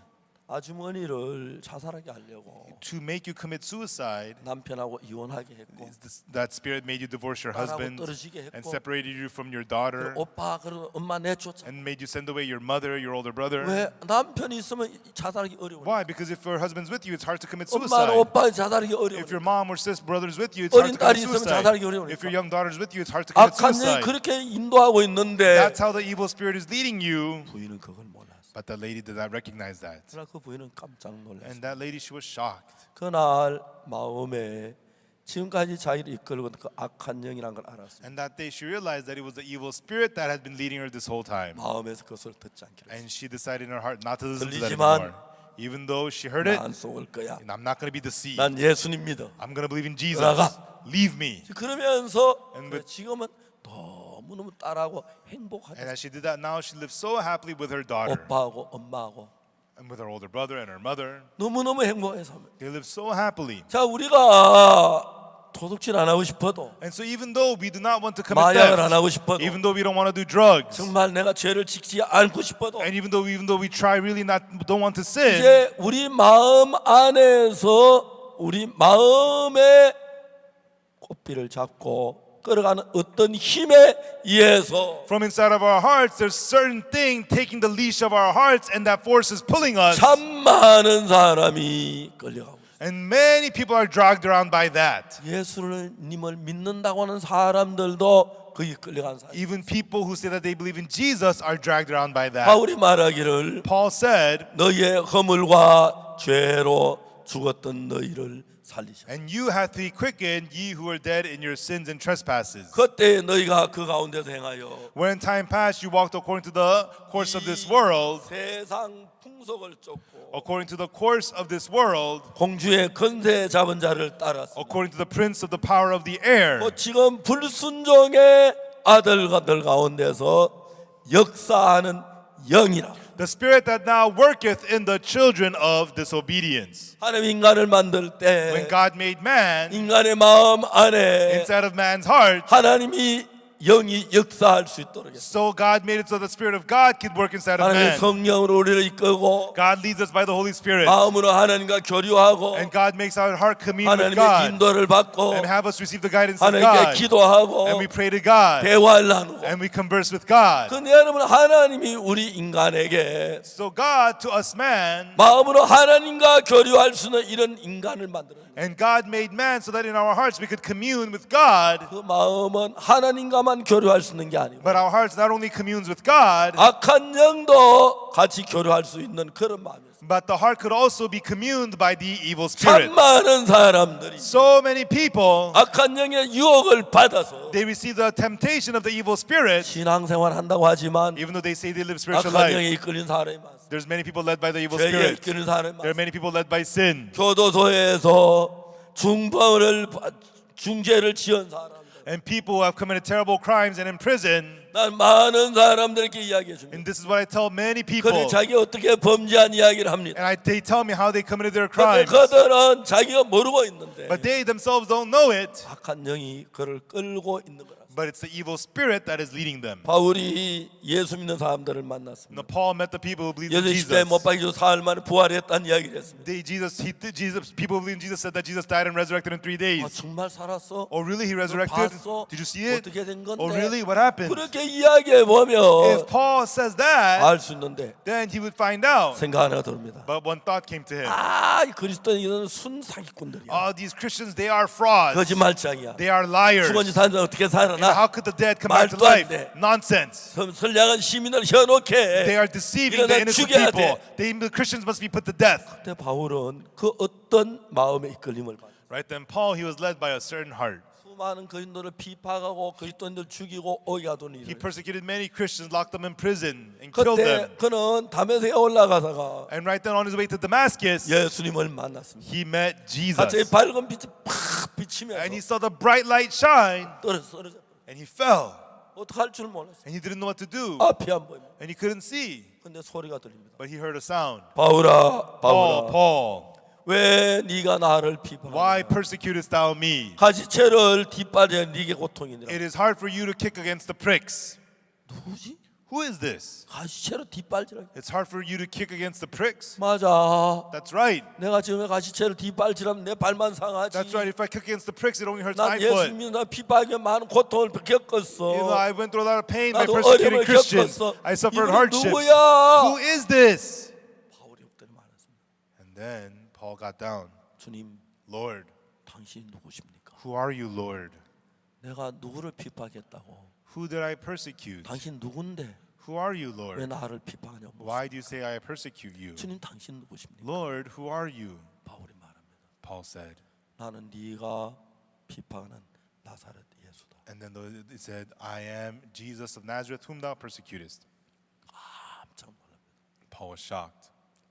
아주머니를 자살하게 하려고 To make you commit suicide, 남편하고 이혼하게 했고 that spirit made you divorce your 딸하고 husband 떨어지게 and 했고 separated you from your daughter 오빠 그리고 엄마 내쫓아. and made you send away your mother, your older brother. 왜 남편이 있으면 자살하기 어려워. Why? Because if your husband's with you, it's hard to commit 엄마는 suicide. 오빠 자살하기 어려워. If your mom or sister brother's with you, it's hard 어린 to commit 딸이 있으면 suicide. 자살하기 어려우니까. If your young daughter's with you, it's hard to commit 악한 영이 suicide. 그렇게 인도하고 있는데 That's how the evil spirit is leading you. 부인은 그걸 몰랐어. But the lady did not recognize that. 그러나 그 부인은 깜짝 놀랐어. And that lady, she was shocked. 그날 마음에 지금까지 자기를 이끌고 그 악한 영이란 걸 알았어. And that day she realized that it was the evil spirit that had been leading her this whole time. 마음에서 그것을 듣지 않기로 했어. And she decided in her heart not to listen to that 들리지만 anymore. Even though she heard it, 난 속을 거야. and I'm not going to be deceived. 난 예수님 믿어. I'm going to believe in Jesus. 나가. Leave me. 그러면서 And with- 지금은 너무너무 딸하고 행복하게 And as she did that now, she lived so happily with her daughter 오빠하고 엄마하고 and with her older brother and her mother. 너무너무 행복해서. They lived so happily. 자, 우리가 도둑질 안 하고 싶어도 And so even though we do not want to commit 마약을 안 theft, 하고 싶어도 even though we don't want to do drugs, 정말 내가 죄를 짓지 않고 싶어도 and even though we try really don't want to sin, 이제 우리 마음 안에서 우리 마음의 꽃비를 잡고 끌어가는 어떤 힘에 의해서 from inside of our hearts, there's certain thing taking the leash of our hearts, and that force is pulling us. 참 많은 사람이 끌려가고 And many people are dragged around by that. 예수님을 믿는다고 하는 사람들도 거기 끌려간 사람. Even people who say that they believe in Jesus are dragged around by that. 바울이 말하기를 Paul said, 너희의 허물과 죄로 죽었던 너희를 살리셨다. and you have to be quickened, ye who are dead in your sins and trespasses. 그때 너희가 그 가운데서 행하여 When in time past you walked according to the course of this world, 세상 풍속을 쫓고 according to the course of this world, 공주의 권세 잡은 자를 따랐습니다. according to the prince of the power of the air. 지금 불순종의 아들들 가운데서 역사하는 영이라. The spirit that now worketh in the children of disobedience. 하나님 인간을 만들 When 때 God made man, 인간의 마음 안에 inside of man's heart, 하나님이 영이 역사할 수 있도록 했습니다. so God made it so the spirit of God could work inside of 하나님 man. 성령으로 우리를 이끌고 God leads us by the Holy Spirit, 마음으로 하나님과 교류하고 and God makes our heart commune with 하나님의 God, 인도를 받고 and have us receive the guidance of 하나님께 God, 기도하고 and we pray to God, 대화를 나누고 and we converse with God. 근데 여러분 하나님이 우리 인간에게 So God to us man, 마음으로 하나님과 교류할 수 있는 이런 인간을 만들었습니다. and God made man so that in our hearts we could commune with God, 그 마음은 하나님과만 교류할 수 있는 게 아니고 but our hearts not only communes with God, 악한 영도 같이 교류할 수 있는 그런 마음이었어요. but the heart could also be communed by the evil 참 spirit. 많은 사람들이 So many people, 악한 영의 유혹을 받아서 they receive the temptation of the evil spirit, 신앙생활 한다고 하지만 even though they say they live spiritual 악한 life. 영에 이끌린 사람이 많습니다. There's many people led by the evil 죄에 spirit. 이끌린 사람이 There are 많습니다. many people led by sin. 교도소에서 중죄를 지은 사람들 And people who have committed terrible crimes and in prison. 난 많은 사람들에게 이야기해 줍니다. And this is what I tell many people. 그들이 자기 어떻게 범죄한 이야기를 합니다. And they tell me how they committed their 근데 crimes. 그들은 자기가 모르고 있는데 But they themselves don't know it. 악한 영이 그를 끌고 있는 거라. But it's the evil spirit that is leading them. 바울이 예수 믿는 사람들을 만났습니다. Now Paul met the people who believed in 예수 시대에 Jesus. 못 박히고 사흘 만에 부활했다는 이야기를 했습니다. People who believe in Jesus said that Jesus died and resurrected in 3 아, days. 정말 살았어? Oh really? He resurrected? 봤어? Did you see it? 어떻게 된 건데? Oh really? What happened? 그렇게 이야기해 If 보면 Paul says that, 알 수 있는데 then he would find out. 생각 하나가 듭니다. But one thought came to him. 이 그리스도인들은 순사기꾼들이야. These Christians, they are frauds. 거짓말장이야. They are liars. 죽은 지 사는 사람 어떻게 살아나? How could the dead come back to 말도 안 life? 돼. Nonsense. 선량한 시민을 혀놓게 They are deceiving the 이러다 innocent 죽여야 people. 돼. The Christians must be put to death. 그때 바울은 그 어떤 마음의 이끌림을 받았어요. Right then, Paul, he was led by a certain heart. 수많은 그리스도인들을 비파하고 그리스도인들 죽이고 오게 하던 He 일을. persecuted many Christians, locked them in prison, and killed 그때 them. 그는 다메섹에 올라가다가 And right then, on his way to Damascus, 예수님을 만났습니다. he met 갑자기 Jesus. 밝은 빛이 팍 And he 비치면서 saw the bright light shine, 떨어져. and he fell. 어떡할 줄 몰랐어요. And he didn't know what to do. 앞이 안 보입니다. And he couldn't see. 근데 소리가 들립니다. But he heard a sound. 바울아, 바울아, Paul, 왜 네가 나를 why 비판하냐? persecutest thou me? 가시채를 뒷발에 네게 고통이니라. It is hard for you to kick against the pricks. 누구지? Who is this? 가시채로 뒷발질하기. It's hard for you to kick against the pricks. 맞아. That's right. 내가 지금 가시채로 뒷발질하면 내 발만 상하지. That's right. If I kick against the pricks, it only hurts 난 my foot. 예수 믿는 비판에 많은 고통을 겪었어. I went through a lot of pain by 나도 persecuting 어려움을 Christians. 겪었어. I suffered 이분은 hardships. 누구야? Who is this? 바울이 엎드려 말했습니다. And then Paul got down. 주님, Lord, 당신이 누구십니까? who are you, Lord? 내가 누구를 비판했다고? Who did I persecute? 당신 누군데 Who are you, 왜 Lord? 나를 비판하냐고? Why do you say I persecute you? 주님, 당신 누구십니까? Lord, who are you? 바울이 말합니다. Paul said. 나는 네가 비판하는 나사렛 예수다. And then it said, I am Jesus of Nazareth, whom thou persecutest. 깜짝 놀랍니다. Paul was shocked.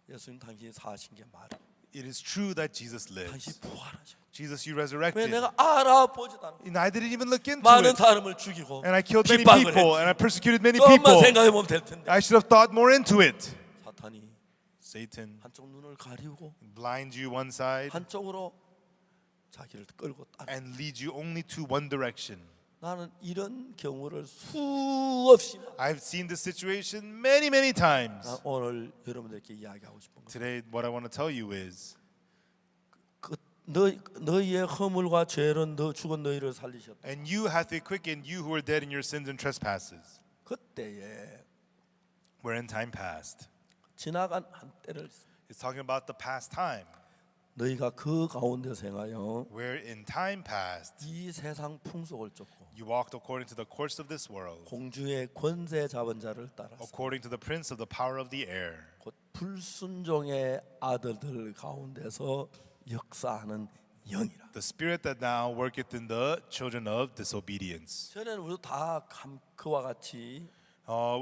예수님, 당신이 사신 게 말이야. It is true that Jesus 당신 lives. 부활하셔. Jesus, you 왜 resurrected. 내가 알아보지도 않아. And I didn't even look into 많은 it. 사람을 죽이고 And I killed many 핍박을 people. And I 했지. persecuted many 좀만 people. 생각해 보면 될 텐데. I should have thought more into it. 사탄이 Satan 한쪽 눈을 가리우고 blinds you one side, 한쪽으로 자기를 끌고 따라. and lead you only to one direction. 나는 이런 경우를 수없이 I've seen this situation many, many times. 나 오늘 여러분들께 이야기하고 싶은 거. Today, what I want to tell you is 너희의 허물과 죄는 너 죽은 너희를 살리셨다. and you hath he quickened you who were dead in your sins and trespasses. 그때에 Where in time past. 지나간 한때를 It's talking about the past time. 너희가 그 가운데서 행하여 Where in time past 이 세상 풍속을 쫓고 you walked according to the course of this world, 공주의 권세 잡은 자를 따라서 according to the prince of the power of the air, 곧 불순종의 아들들 가운데서 역사하는 영이라. the spirit that now worketh in the children of disobedience. 전에는 우리도 다 그와 같이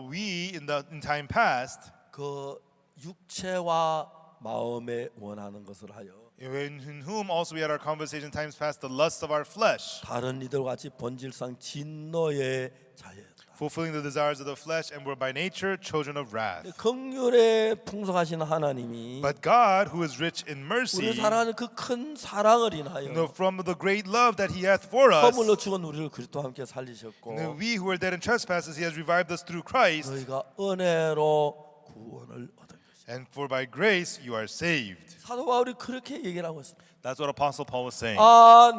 We in time past, 그 육체와 마음에 원하는 것을 하여 in whom also we had our conversation in times past, the lusts of our flesh, 다른 이들 같이 본질상 진노의 자였다. fulfilling the desires of the flesh, and were by nature children of wrath. 긍휼에 풍성하신 하나님이 But God, who is rich in 우리를 mercy, 사랑하는 그 큰 사랑을 인하여 from the great love that He hath for us, 허물로 죽은 우리를 그리스도와 함께 살리셨고 we who are dead in trespasses, He has revived us through Christ, 너희가 은혜로 구원을 얻은 것이다. and for by grace you are saved. 사도 바울이 그렇게 얘기를 하고 있습니다. That's what Apostle Paul was saying.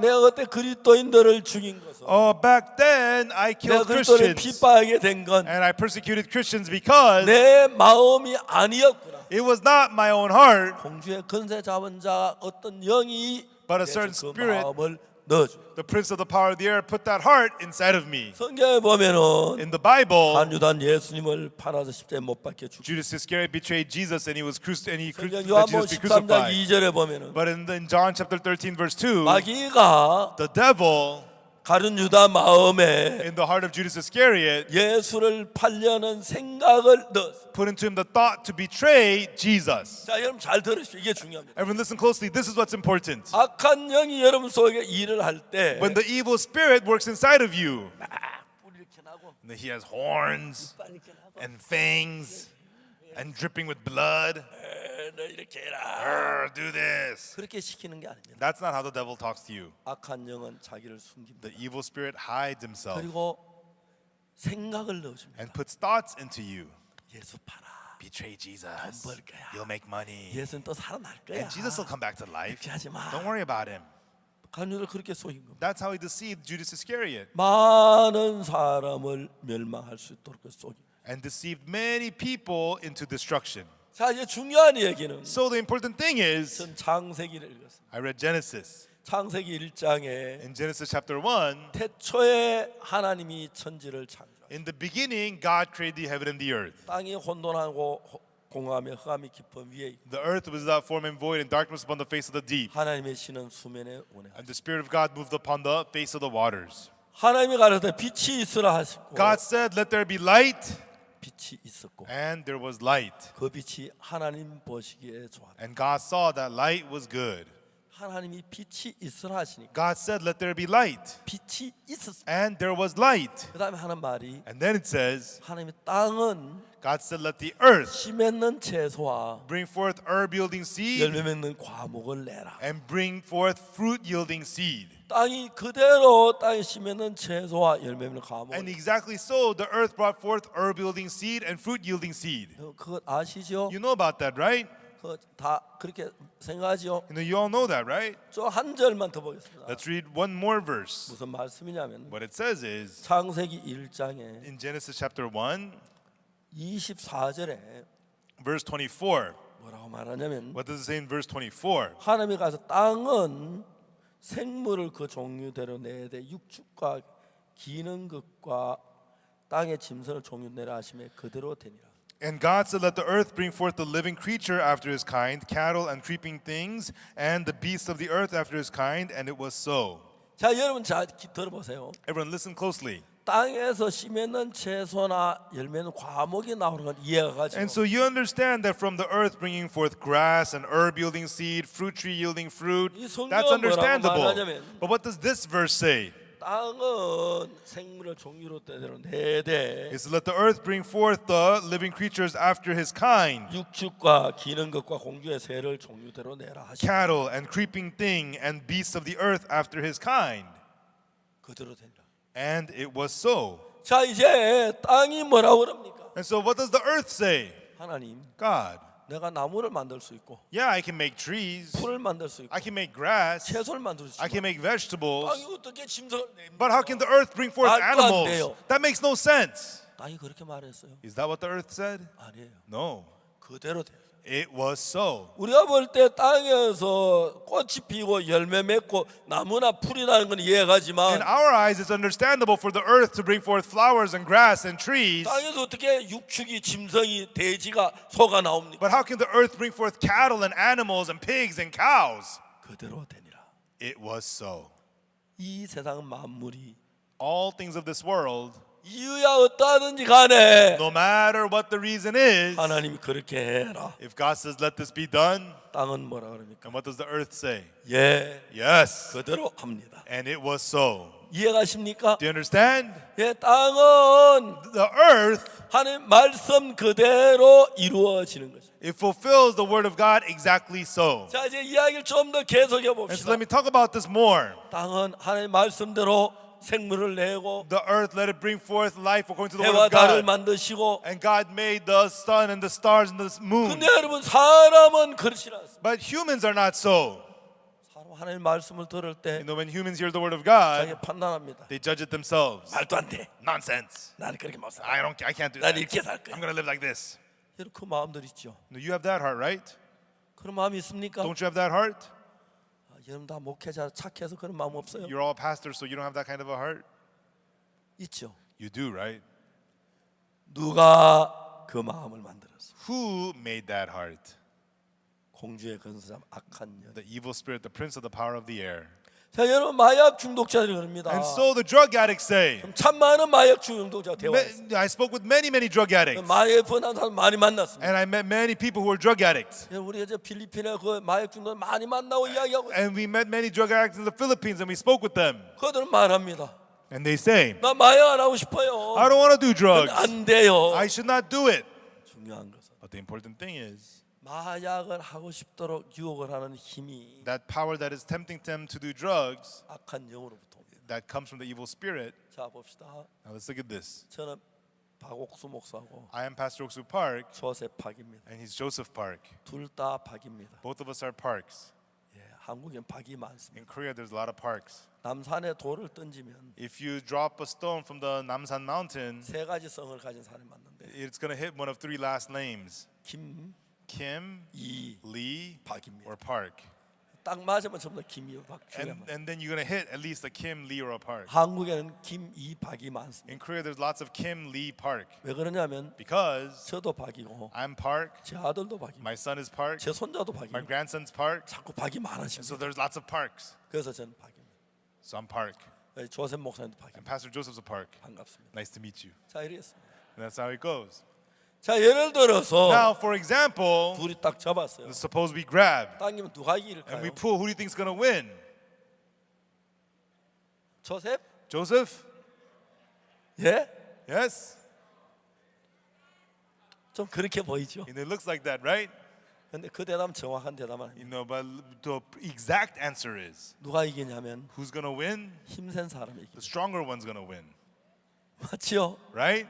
내가 그때 그리스도인들을 죽인 것은 Back then I 내가 killed 그리스도를 Christians, 핍박하게 된 건 and I persecuted Christians because 내 마음이 아니었구나. it was not my own heart, 공주의 권세 잡은 자 어떤 영이 but a 내 certain 그 spirit, 마음을 넣어줘. the prince of the power of the air, put that heart inside of me. 성경에 보면은 In the Bible, 한유단 예수님을 팔아서 십자가에 못 박혀 죽. Judas Iscariot betrayed Jesus, and he was 성경 let 요한복음 Jesus be 13장 crucified. 2절에 보면은 But in John chapter 13 verse 2, 마귀가 the devil 가룟 유다 마음에 in the heart of Judas Iscariot 예수를 팔려는 생각을 넣었어. put into him the thought to betray Jesus. 자, 여러분 잘 들으십시오. 이게 중요합니다. Everyone listen closely. This is what's important. 악한 영이 여러분 속에 일을 할 때 When the evil spirit works inside of you, 뿔 이렇게 나고 and he has horns 빨 이렇게 나고 and fangs and dripping with blood. 너 이렇게 해라. Do this. 그렇게 시키는 게 아닙니다. That's not how the devil talks to you. 악한 영은 자기를 숨깁니다. The evil spirit hides himself 그리고 생각을 넣어줍니다. and puts thoughts into you. 예수 팔아. Betray Jesus. 벌 거야. You'll make money. 예수는 또 살아날 거야. And Jesus will come back to life. 그렇게 하지 마. Don't worry about him. 간유를 그렇게 속인 겁니다. That's how he deceived Judas Iscariot 많은 사람을 멸망할 수 있도록 속인. and deceived many people into destruction. 자, 이제 중요한 얘기는 So the important thing is, 전 창세기를 읽었습니다. I read Genesis. 창세기 1장에 In Genesis chapter 1, 태초에 하나님이 천지를 창조하셨습니다. in the beginning, God created the heaven and the earth. 땅이 혼돈하고 공함에 흑암이 깊은 위에 있고 The earth was without form and void, and darkness upon the face of the deep. 하나님의 신은 수면에 운행하셨습니다. And the Spirit of God moved upon the face of the waters. 하나님이 가라사대 빛이 있으라 하시고 God said, "Let there be light," 빛이 있었고 and there was light. 그 빛이 하나님 보시기에 좋았다. And God saw that light was good. 하나님이 빛이 있으라 하시니까 God said, "Let there be light," 빛이 있었습니다. and there was light. 그다음에 하는 말이 And then it says, 하나님의 땅은 God said, "Let the earth 씨 맺는 채소와 bring forth herb-yielding seed 열매 맺는 과목을 내라. and bring forth fruit-yielding seed." 땅이 그대로 땅에 씨 맺는 채소와 열매 맺는 And 과목을. exactly so, the earth brought forth herb-yielding seed and fruit-yielding seed. 그거 아시죠? You know about that, right? 그거 다 그렇게 생각하죠? You all know that, right? 저 한 절만 더 보겠습니다. Let's read one more verse. 무슨 말씀이냐면 What it says is, 창세기 1장에 in Genesis chapter 1, 24절에 verse 24. 뭐라고 말하냐면 What does it say in verse 24? 하나님이 가서 땅은 생물을 그 종류대로 내야 돼. 육축과 기는 것과 땅의 짐승을 종류 내라 하시매 그대로 되니라. And God said, "Let the earth bring forth the living creature after his kind, cattle and creeping things, and the beasts of the earth after his kind, and it was so." 자, 여러분 잘 들어보세요. Everyone listen closely. 땅에서 씨 맺는 채소나 열매는 과목이 나오는 건 이해가 가죠. And so you understand that from the earth bringing forth grass and herb yielding seed, fruit tree yielding fruit, 이 성경은 that's 뭐라고 understandable. 말하냐면 But what does this verse say? 땅은 생물을 종류로 때대로 내되 is to let the earth bring forth the living creatures after his kind, 육축과 기는 것과 공주의 새를 종류대로 내라 하시고 cattle and creeping thing and beasts of the earth after his kind. 그대로 되니라. And it was so. 자 이제 땅이 뭐라고 그럽니까? And so what does the earth say? 하나님, God. 내가 나무를 만들 수 있고 Yeah, I can make trees. 풀을 만들 수 있고 I can make grass. 채소를 만들 수 I can 있고 make vegetables. 땅이 어떻게 짐승을 냅니까? But how can the earth bring forth 말도 안 animals? 돼요. That makes no sense. 땅이 그렇게 말했어요? Is that what the earth said? 아니에요. No. 그대로 돼요. It was so. 우리가 볼 때 땅에서 꽃이 피고 열매 맺고 나무나 풀이 나는 건 In 이해가지만 our eyes, it's understandable for the earth to bring forth flowers and grass and trees. 땅에서 어떻게 육축이 짐승이 돼지가 소가 나옵니까? But how can the earth bring forth cattle and animals and pigs and cows? 그대로 되니라. It was so. 이 세상 만물이 All things of this world, 이유야 어떠하든지 간에 no matter what the reason is, 하나님이 그렇게 해라. if God says, let this be done, 땅은 뭐라 그럽니까? and what does the earth say? 예, Yes. 그대로 합니다. And it was so. 이해가십니까? Do you understand? 예, 땅은 The earth, 하나님 말씀 그대로 이루어지는 거죠. it fulfills the word of God exactly so. 자 이제 이야기를 좀 더 계속해 And so 봅시다. let me talk about this more. 땅은 하나님 말씀대로 생물을 내고 The earth, let it bring forth life according to the 해와 word of 달을 God. 만드시고 And God made the sun and the stars and the moon. 근데 여러분 사람은 그렇지 않습니다. But humans are not so. 사람 하나님 말씀을 들을 때 You know, when humans hear the word of 자기 God, 판단합니다. they judge it themselves. 말도 안 돼. Nonsense. 나는 그렇게 못 살아. I can't do 난 that. 이렇게 살 거야. I'm gonna live like this. 여러분 그 마음들 있죠. No, you have that heart, right? 그런 마음이 있습니까? Don't you have that heart? 여러분 다 목회자 착해서 그런 마음 없어요? You're all pastors, so you don't have that kind of a heart? 있죠. You do, right? 누가 그 마음을 만들었어? Who made that heart? 공주의 근사람 악한 년. The evil spirit, the prince of the power of the air. 자 여러분 마약 중독자들이 그럽니다. And so the drug addicts say, 참 많은 마약 중독자 대화했어요. I spoke with many drug addicts. 마약에 번한 사람 많이 만났습니다. And I met many people who were drug addicts. 우리 이제 필리핀에 그 마약 중독 많이 만나고 이야기하고 And we met many drug addicts in the Philippines and we spoke with them. 그들은 말합니다. And they say, 나 마약 안 하고 싶어요. I don't want to do drugs. 안 돼요. I should not do it. 중요한 것은 But the important thing is 마약을 하고 싶도록 유혹을 하는 힘이 that power that is tempting them to do drugs, 악한 영으로부터 옵니다. that comes from the evil spirit. 자 봅시다. Now let's look at this. 저는 박옥수 목사하고 I am Pastor Oksu Park 조셉 박입니다. and he's Joseph Park. 둘 다 박입니다. Both of us are parks. 예, 한국엔 박이 많습니다. In Korea there's a lot of parks. 남산에 돌을 던지면 If you drop a stone from the Namsan mountain, 세 가지 성을 가진 사람이 맞는데 it's going to hit one of three last names. 김, Kim, 이, Lee, 박입니다. or Park. 딱 맞으면 전부 다 김이 박 중에 And then you're going to hit at least a Kim, Lee, or a Park. 한국에는 김, 이, 박이 많습니다. In Korea there's lots of Kim, Lee, Park. 왜 그러냐면 Because 저도 박이고 I'm Park, 제 아들도 박이고 my son is Park, 제 손자도 my 박이고 grandson's Park. 자꾸 박이 And 많아집니다. so there's lots of parks. 그래서 저는 박입니다. So I'm Park. 조셉 목사님도 And 박입니다. Pastor Joseph's a Park. 반갑습니다. Nice to meet you. 자 이랬습니다. And that's how it goes. 자 예를 들어서 Now, for example, 둘이 딱 잡았어요. suppose we grab 당기면 누가 and 이길까요? we pull. Who do you think's going to win? 조셉? Joseph? 예? Yes? 좀 그렇게 보이죠. And it looks like that, right? 근데 그 대답은 정확한 대답은 아닙니다. You know, but the exact answer is 누가 이기냐면 who's going to win? 힘센 사람이 The 이깁니다. stronger one's going to win, 맞지요? right?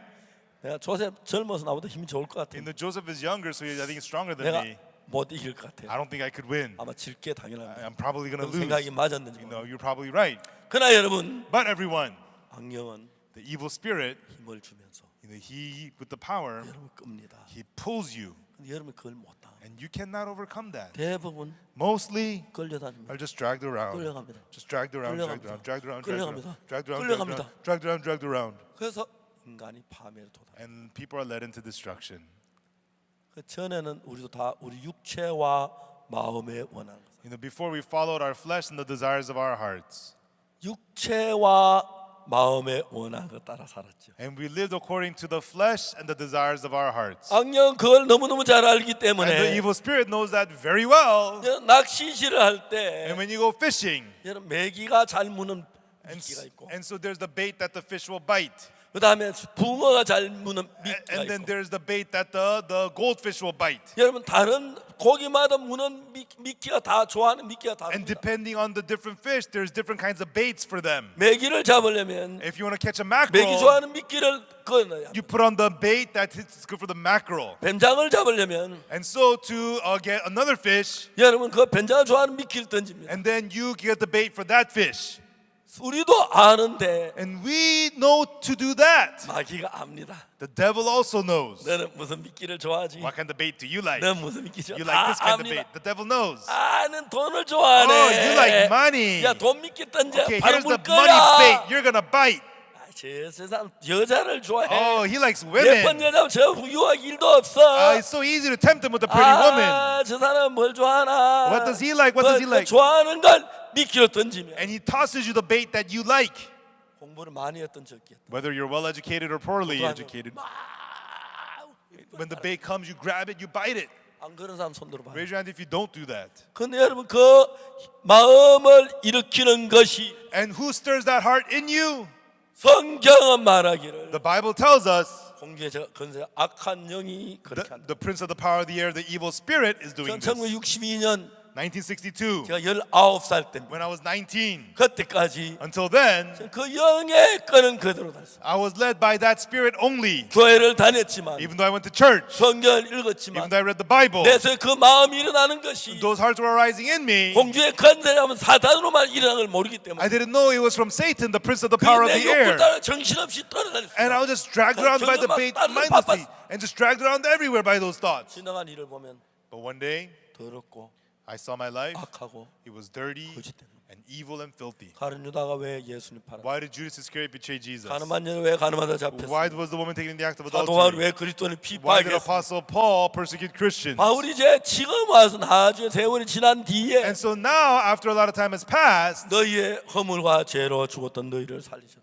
내가 조셉 젊어서 나보다 힘이 좋을 것 And 같은데 the Joseph is younger, so I think he's stronger than 내가 me. 못 이길 것 같아요. I don't think I could win. 아마 질게 당연합니다. I'm probably going to 그런 lose. 생각이 맞았는지 You 모르겠어요. know, you're probably right. 그러나 여러분 But everyone, 악령은 the evil spirit, 힘을 주면서 he with the power, 여러분 끕니다. he pulls you, 근데 여러분 그걸 못다. and you cannot overcome that. 대부분 Mostly 끌려다닙니다. are just dragged around, 끌려갑니다. just dragged around, dragged around, dragged around, dragged around, dragged around, dragged around, dragged around, dragged around, 그래서 인간이 파멸에 도달. and people are led into destruction. 그 전에는 우리도 다 우리 육체와 마음에 원하는 것. You know, before we followed our flesh and the desires of our hearts, 육체와 마음에 원하는 것 따라 살았죠. and we lived according to the flesh and the desires of our hearts. 악령 그걸 너무너무 잘 알기 And the 때문에 evil spirit knows that very well. 낚시질을 할 때 And when you go fishing, 여러분 메기가 잘 무는 미끼가 있고, And so there's the bait that the fish will bite. 그 다음에 붕어가 잘 무는 미끼가 And then 있고. there's the bait that the goldfish will bite. 여러분 다른 고기마다 무는 미끼가 다 좋아하는 미끼가 And 다릅니다. depending on the different fish, there's different kinds of baits for them. 메기를 잡으려면 If you want to catch a 메기 mackerel, 좋아하는 미끼를 그어넣어야 you put on the bait that is good for the mackerel. 뱀장을 잡으려면 And so to get another fish, 여러분 그 뱀장을 좋아하는 미끼를 던집니다. and then you get the bait for that fish. 우리도 아는데 And we know to do that. 마귀가 압니다. The devil also knows. 너는 무슨 미끼를 좋아하지? What kind of bait do you like? 너는 무슨 미끼 You 좋아? like this kind of 압니다. bait. The devil knows. 아는 돈을 좋아하네. Oh, you like money. 야, 돈 미끼 던져. Okay, 바로 here's the 물 money bait. 거야. You're gonna bite. 저 사람 여자를 좋아해. Oh, he likes 예쁜 women. 여자면 저 유혹 일도 없어. It's so easy to tempt him with a pretty woman. 저 사람은 뭘 좋아하나? What does he like? What does he like? 좋아하는 걸 미끼로 던지면 And he tosses you the bait that you like. 공부를 많이 했던 적이 있다. Whether you're well educated or poorly educated. 막 When the bait comes, you grab it, you bite it. 안 그런 사람 손 들어봐. Raise your hand if you don't do that. 근데 여러분 그 마음을 일으키는 것이 And who stirs that heart in you? 성경은 말하기를 The Bible tells us 공주의 건세 악한 영이 그렇게 한다. the prince of the power of the air, the evil spirit, is doing 전 this. 1962년 1962, 제가 19살 때입니다. when I was 19. 그때까지 Until then, 그 영의 끈은 그대로 달았어요. I was led by that spirit only. 교회를 다녔지만 Even though I went to church, 성경을 even 읽었지만 though I read the Bible, 내서 그 마음이 일어나는 것이 those hearts were arising in me. 공주의 건세라면 사단으로만 일어나는 걸 모르기 때문에 I didn't know it was from Satan, the prince of the power of 내 the 욕구 air. 따라 정신없이 And 떠나다녔어요. I was just dragged around by the 정말 bait 다른 mindlessly 바빴- and just dragged around everywhere by those thoughts. 지나간 일을 보면 But one day, 더럽고 I saw my life. 악하고 It was dirty 거짓된 거. and evil and filthy. 가룟 유다가 왜 예수님 팔았어? Why did Judas Iscariot betray Jesus? 가늠한 여자 왜 가늠하다 Why 잡혔어? was the woman taken in the act of 사도 바울 adultery? 왜 그리스도인을 Why did 비파했어? Apostle Paul persecute Christians? 바울이 이제 지금 와서 나중에 세월이 지난 뒤에 And so now, after a lot of time has passed, 너희의 허물과 죄로 죽었던 너희를 살리셨다.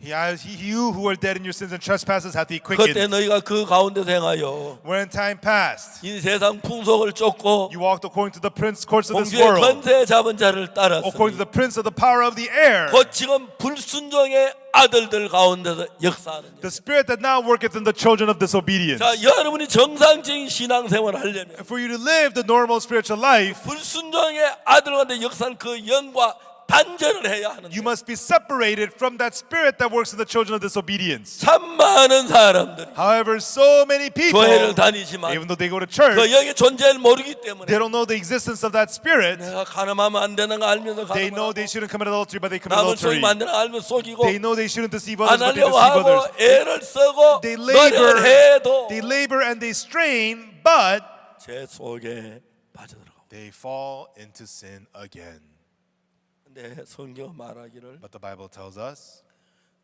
you who were dead in your sins and trespasses hath he 그때 quickened. 너희가 그 가운데 행하여 When time passed, 이 세상 풍속을 쫓고 you walked according to the prince courts of this 공주의 world, 권세 잡은 자를 according to 따랐으니 the prince of the power of the air, 곧 지금 불순종의 아들들 가운데서 역사하는 the spirit that now worketh in the children of disobedience. 자, 여러분이 정상적인 신앙생활을 하려면 For you to live the normal spiritual life, 불순종의 아들 가운데 역사하는 그 영과 단절을 해야 하는데 you must be separated from that spirit that works in the children of disobedience. 참 많은 사람들이 However, so many people, 교회를 다니지만 even though they go to church, 그 영의 존재를 모르기 때문에 they don't know the existence of that spirit. 내가 가늠하면 안 되는 거 알면서 They know 가늠하고 they shouldn't commit adultery, but they commit 남을 adultery. 속이면 안 되는 거 알면서 속이고 They know they shouldn't deceive 안 others, but they 하려고 deceive 하고 others. 애를 쓰고 They 노력을 해도 labor and they strain, but 제 속에 빠져들어가고. they fall into sin again. 근데 성경 말하기를 But the Bible tells us,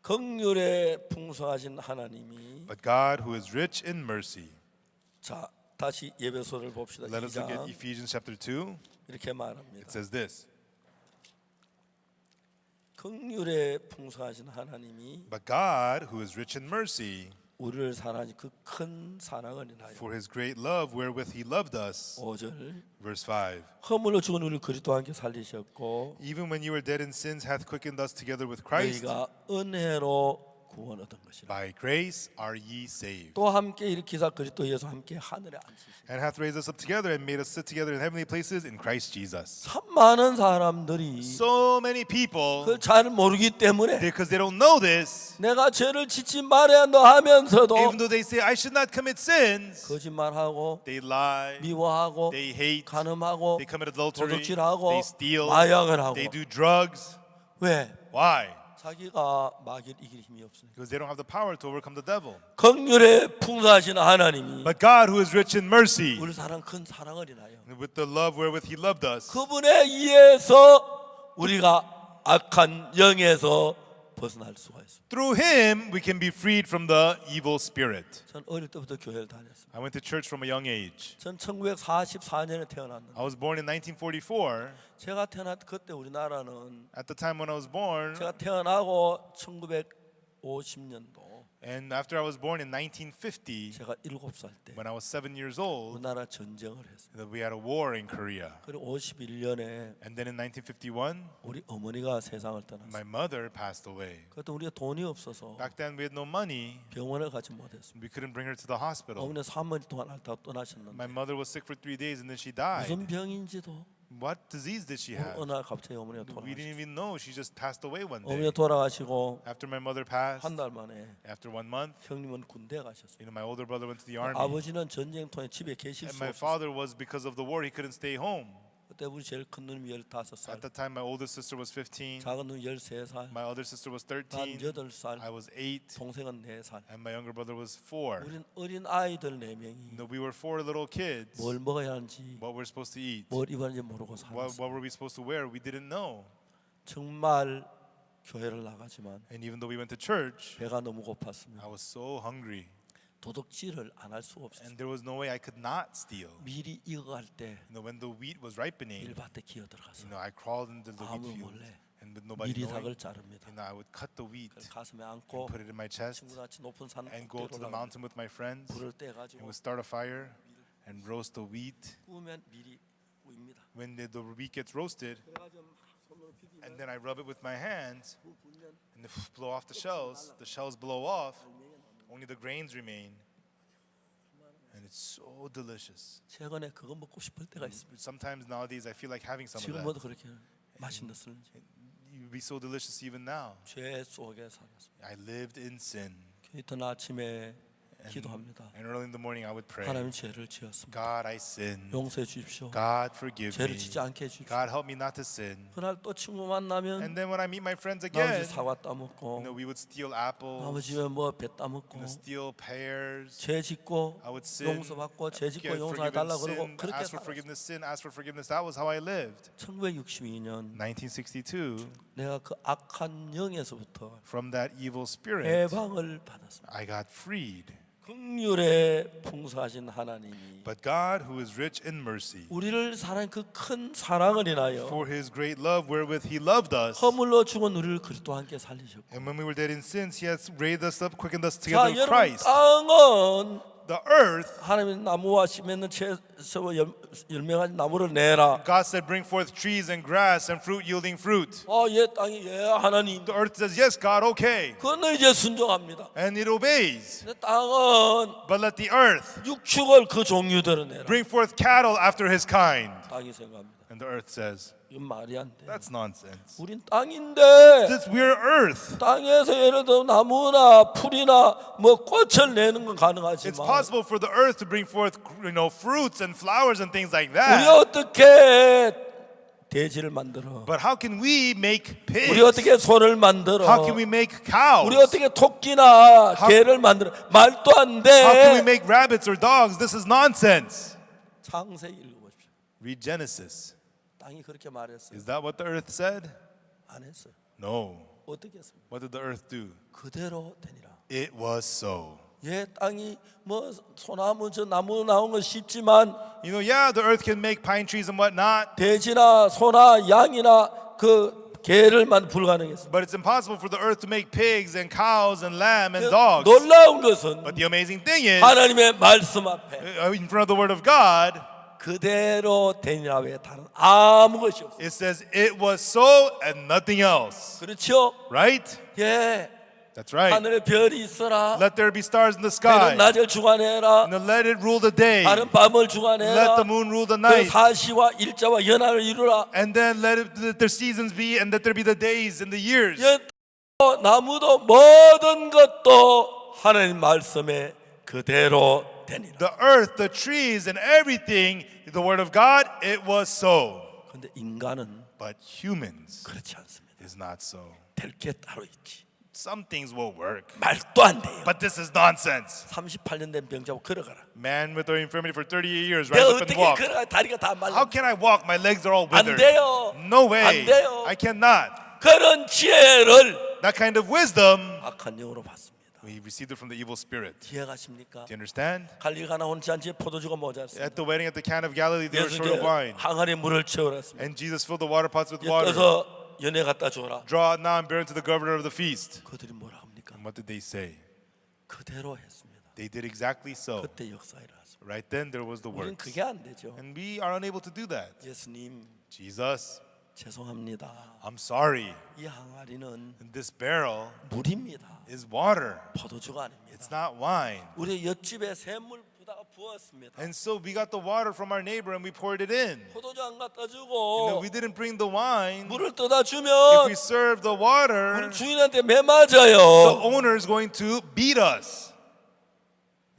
긍휼에 풍성하신 하나님이 but God who is rich in mercy. 자 다시 예배소를 봅시다. Let us look at 2장 Ephesians chapter 2. 이렇게 말합니다. It says this, 긍휼에 풍성하신 하나님이 but God who is rich in mercy, 우리를 사랑하신 그 큰 사랑을 인하여 for his great love wherewith he loved us. 5절 Verse 5. 허물로 죽은 우리를 그리스도와 함께 살리셨고 Even when you were dead in sins, hath quickened us together with Christ. 너희가 은혜로 구원 얻은 것이라. By grace are ye saved. 또 함께 일으키사 그리스도 예수 함께 하늘에 앉히시고 And hath raised us up together and made us sit together in heavenly places in Christ Jesus. 참 많은 사람들이 So many people, 그걸 잘 모르기 때문에 because they don't know this, 내가 죄를 짓지 말아야 한다 하면서도 even though they say, I should not commit sins, 거짓말하고 they lie, 미워하고 they hate, 간음하고 they commit adultery, 도둑질하고 they steal, 마약을 하고 they do drugs. 왜? Why? 자기가 마귀를 이길 힘이 없으니까. Because they don't have the power to overcome the devil. 긍휼에 풍성하신 하나님이 But God, who is rich in mercy, 우리 사랑 큰 사랑을 인하여 with the love wherewith he loved us, 그분에 의해서 우리가 악한 영에서 벗어날 수가 있습니다. through him we can be freed from the evil spirit. 전 어릴 때부터 교회를 다녔습니다. I went to church from a young age. 전 1944년에 태어났는데 I was born in 1944. 제가 태어났 그때 우리나라는 At the time when I was born, 제가 태어나고 1950년도 And after I was born in 1950, 제가 7살 때 when I was 7 years old, 우리나라 전쟁을 했어요. we had a war in Korea. 그리고 51년에 And then in 1951, 우리 어머니가 세상을 떠났어요. my mother passed away. 그때 우리가 돈이 없어서 Back then we had no money. 병원을 가지 못했습니다. We couldn't bring her to the hospital. 어머니가 3일 동안 앓다가 떠나셨는데 My mother was sick for 3 days and then she died. 무슨 병인지도 What disease did she have? 어느 날 갑자기 어머니가 We didn't 돌아가셨어요. even know. She just passed away one day. 어머니가 돌아가시고 After my mother passed, 한 달 만에 after 1 month, 형님은 군대 가셨어요. my older brother went to the army. 아버지는 전쟁통에 집에 계실 And 수 my 없었어요. father was, because of the war, he couldn't stay home. 그때 우리 제일 큰 누님이 At 15살, that time, my oldest sister was 15. 작은 누님 13살, My other sister was 난 13. 8살, I was 8. 동생은 4살. And my younger brother was 4. 우린 어린 아이들 4명이 We were 4 little kids. 뭘 먹어야 하는지 What we're supposed to eat. 뭘 입었는지 모르고 살았어요. What were we supposed to wear? We didn't know. 정말 교회를 나가지만 And even though we went to church, 배가 너무 고팠습니다. I was so hungry. 도둑질을 안 할 수가 없었어요. And there was no way I could not steal. 밀이 익어갈 때 When the wheat was ripening, 밀밭에 기어 들어가서 I crawled into the wheat 아무 field. 몰래 And with nobody 미리삭을 knowing, 자릅니다. I would cut the wheat 그걸 가슴에 and 안고 put it in my chest 친구같이 높은 산 and go to the 꼭대기로 mountain with my friends. 불을 And 떼가지고 would start a fire and roast the wheat. 구우면 밀이 보입니다. When the wheat gets roasted, 그래가지고 막 손으로 비비면 and then I rub it with my hands 불 불면 and blow off the shells blow off, only the grains remain. And it's so delicious. 최근에 그거 먹고 싶을 때가 있습니다. Sometimes nowadays I feel like having some of 지금도 that. 그렇게 맛있었는지 It would be so delicious even now. 죄 속에 살았습니다. I lived in sin. 이튿날 아침에 기도합니다. And early in the morning I would pray, 하나님 죄를 지었습니다. God, I sinned. 용서해 주십시오. God, forgive 죄를 me. 짓지 않게 해주십시오. God, help me not to sin. 그날 또 친구 만나면 And then when I meet my friends 아버지 again, 사과 따먹고 we would steal apples, 아버지 집에 뭐배 따먹고 steal pears. 죄 짓고 I would sin, 용서받고 죄 짓고 get 용서해 forgiven 달라 그러고 sin, 그렇게 ask for 살았어요. forgiveness, sin, ask for forgiveness. That was how I lived. 1962년 1962, 내가 그 악한 영에서부터 from that evil spirit, 해방을 받았습니다. I got freed. 긍휼에 풍성하신 하나님이 But God, who is rich in mercy, 우리를 사랑한 그 큰 사랑을 인하여 for His great love wherewith He loved us, 허물로 죽은 우리를 그리스도와 함께 살리셨고 and when we were dead in sins, He has raised us up, quickened us 자 together with 여러분 Christ. 땅은 The earth, 하나님 나무와 씨 맺는 채소와 열매가진 나무를 내라. God said, bring forth trees and grass and fruit yielding fruit. 예 땅이 예 하나님. The earth says, yes, God, okay. 그건 이제 순종합니다. And it obeys. 근데 땅은 But let the earth 육축을 그 종류대로 내라. bring forth cattle after his kind. 땅이 생각합니다. And the earth says, 이건 말이 안 돼. that's nonsense. 우린 땅인데 We're earth. 땅에서 예를 들어 나무나 풀이나 뭐 꽃을 내는 건 It's 가능하지만 possible for the earth to bring forth, fruits and flowers and things like 우리가 that. 어떻게 돼지를 만들어? But how can we make 우리 pigs? 어떻게 소를 만들어? How can we make cows? 우리 어떻게 토끼나 개를 만들어? 말도 안 How can we 돼. make rabbits or dogs? This is nonsense. 창세기 읽어보십시오. Read Genesis. 땅이 그렇게 말했어요. Is that what the earth said? 안 했어요. No. 어떻게 했습니까? What did the earth do? 그대로 되니라. It was so. 땅이 뭐 소나무 저 나무 나온 건 쉽지만 Yeah, the earth can make pine trees and whatnot, 돼지나 소나 양이나 그 개를 만 불가능했어. but it's impossible for the earth to make pigs and cows and lamb and dogs. 놀라운 것은 But the amazing thing is, 하나님의 말씀 앞에 in front of the word of God, 그대로 되니라 외에 다른 아무 것이 없어. it says it was so and nothing else. 그렇죠? Right? 예. That's right. 하늘에 별이 있어라. Let there be stars in the 해는 sky. 낮을 주관해라. And let it rule the day. 다른 밤을 Let 주관해라. the moon rule the 그 night. 사시와 일자와 연하를 이루라. And then let their seasons be, and let there be the days and the years. 예, 또 나무도 모든 것도 하나님 말씀에 그대로 되니라. The earth, the trees, and everything, the word of God, it was so. 그런데 인간은 But humans 그렇지 않습니다. is not so. 될 게 따로 있지. Some things will work, 말도 안 돼요. but this is nonsense. 38년 된 병자고 걸어가라. Man with an infirmity for 38 years, 내가 rise up and 어떻게 walk. 걸어가? 다리가 다 How 말라. can I walk? My legs are all 안 withered. 돼요. No way. 안 돼요. I cannot. 그런 지혜를 That kind of wisdom, 악한 영으로 받습니다. we received it from the evil spirit. 이해가십니까? Do you understand? 갈릴가나 혼잔치에 포도주가 모자랐습니다. At the wedding at the Cana of Galilee, they were short of 예수께 wine. 항아리에 물을 채워놨습니다. And Jesus filled the water pots with water. 떠서 연애 갖다 줘라. Draw it now and bear it to the governor of the feast. 그들이 뭐라 합니까? And what did they say? 그대로 했습니다. They did exactly so. 그때 역사가 일어났습니다. Right then there was the 우리는 works. 그게 안 되죠. And we are unable to do that. 예수님 Jesus, 죄송합니다. I'm sorry. 이 항아리는 This barrel 물입니다. is water. 포도주가 아닙니다. It's not wine. 우리 옆집에 샘물 부었습니다. And so we got the water from our neighbor and we poured it in. 포도주 안 갖다 And 주고 if we didn't bring the wine, 물을 떠다 if 주면 we serve the 우리 water, 주인한테 the 매맞아요. owner is going to beat us.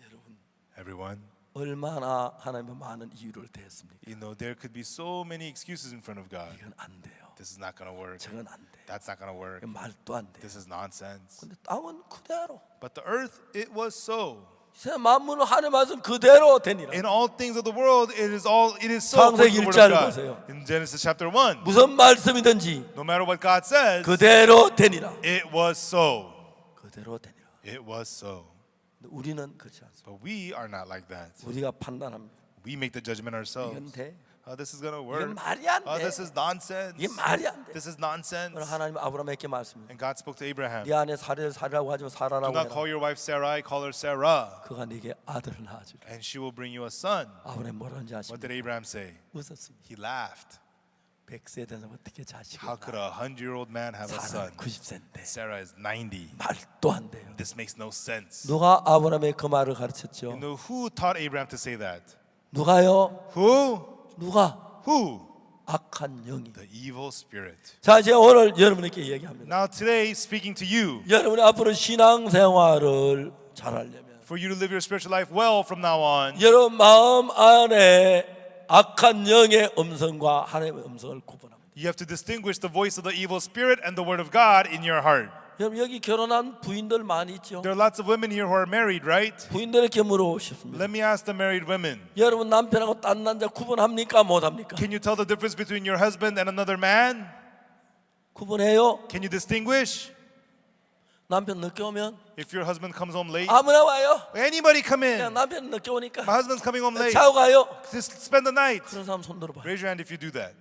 여러분 Everyone, 얼마나 하나님은 많은 이유를 대했습니까? you know, there could be so many excuses in front of God. 이건 안 돼요. This is not going to work. 저건 안 돼요. That's not going to work. 이건 말도 안 돼요. This is nonsense. 근데 땅은 그대로 But the earth, it was so. 세 만물은 하나님 말씀 그대로 되니라. In all things of the world, it is so. 창세기 according to the word 1절을 of 보세요. God. In Genesis chapter 1, 무슨 말씀이든지 no matter what God says, 그대로 되니라. it was so. 그대로 되니라. It was so. 근데 우리는 그렇지 않습니다. But we are not like that. 우리가 판단합니다. We make the judgment 이건 ourselves. 돼. Oh, this is going to 이건 work. 말이 안 Oh, 돼. this is nonsense. 이게 말이 안 돼. This is nonsense. 그러나 하나님 아브라함에게 말씀입니다. And God spoke to Abraham. 네 안에 사라라고 하지 마. Do 사라라고 not call 해라. your wife Sarai, call her Sarah. 그가 네게 아들을 낳아주라. And she will bring you a son. 아브라함 뭐라는지 What 아십니까? did Abraham say? 웃었습니다. He laughed. 100세 되는 어떻게 자식을 How could 낳아? a 100-year-old man have a 사라 son? 90세인데 Sarah is 90. 말도 안 돼요. This makes no sense. 누가 아브라함의 그 말을 You 가르쳤죠? know who taught Abraham to say that? 누가요? Who? 누가? Who? 악한 영이. The evil spirit. 자, 제가 오늘 여러분에게 얘기합니다. Now today, speaking to you, 여러분이 앞으로 신앙생활을 잘하려면 for you to live your spiritual life well from now on, 여러분 마음 안에 악한 영의 음성과 하나님의 음성을 구분합니다. you have to distinguish the voice of the evil spirit and the word of God in your heart. 여러분 여기 결혼한 부인들 많이 있죠? There are lots of women here who are married, right? 부인들에게 물어보고 싶습니다. Let me ask the married women. 여러분 남편하고 딴 남자 구분합니까? 못합니까? Can you tell the difference between your husband and another man? 구분해요? Can you distinguish? 남편 늦게 오면 If your husband comes home late, 아무나 와요. anybody come 그냥 in. 남편 늦게 오니까 My husband's coming home late. 자고 가요. Just spend the night. 그런 사람 손 들어봐요. Raise your hand if you do that.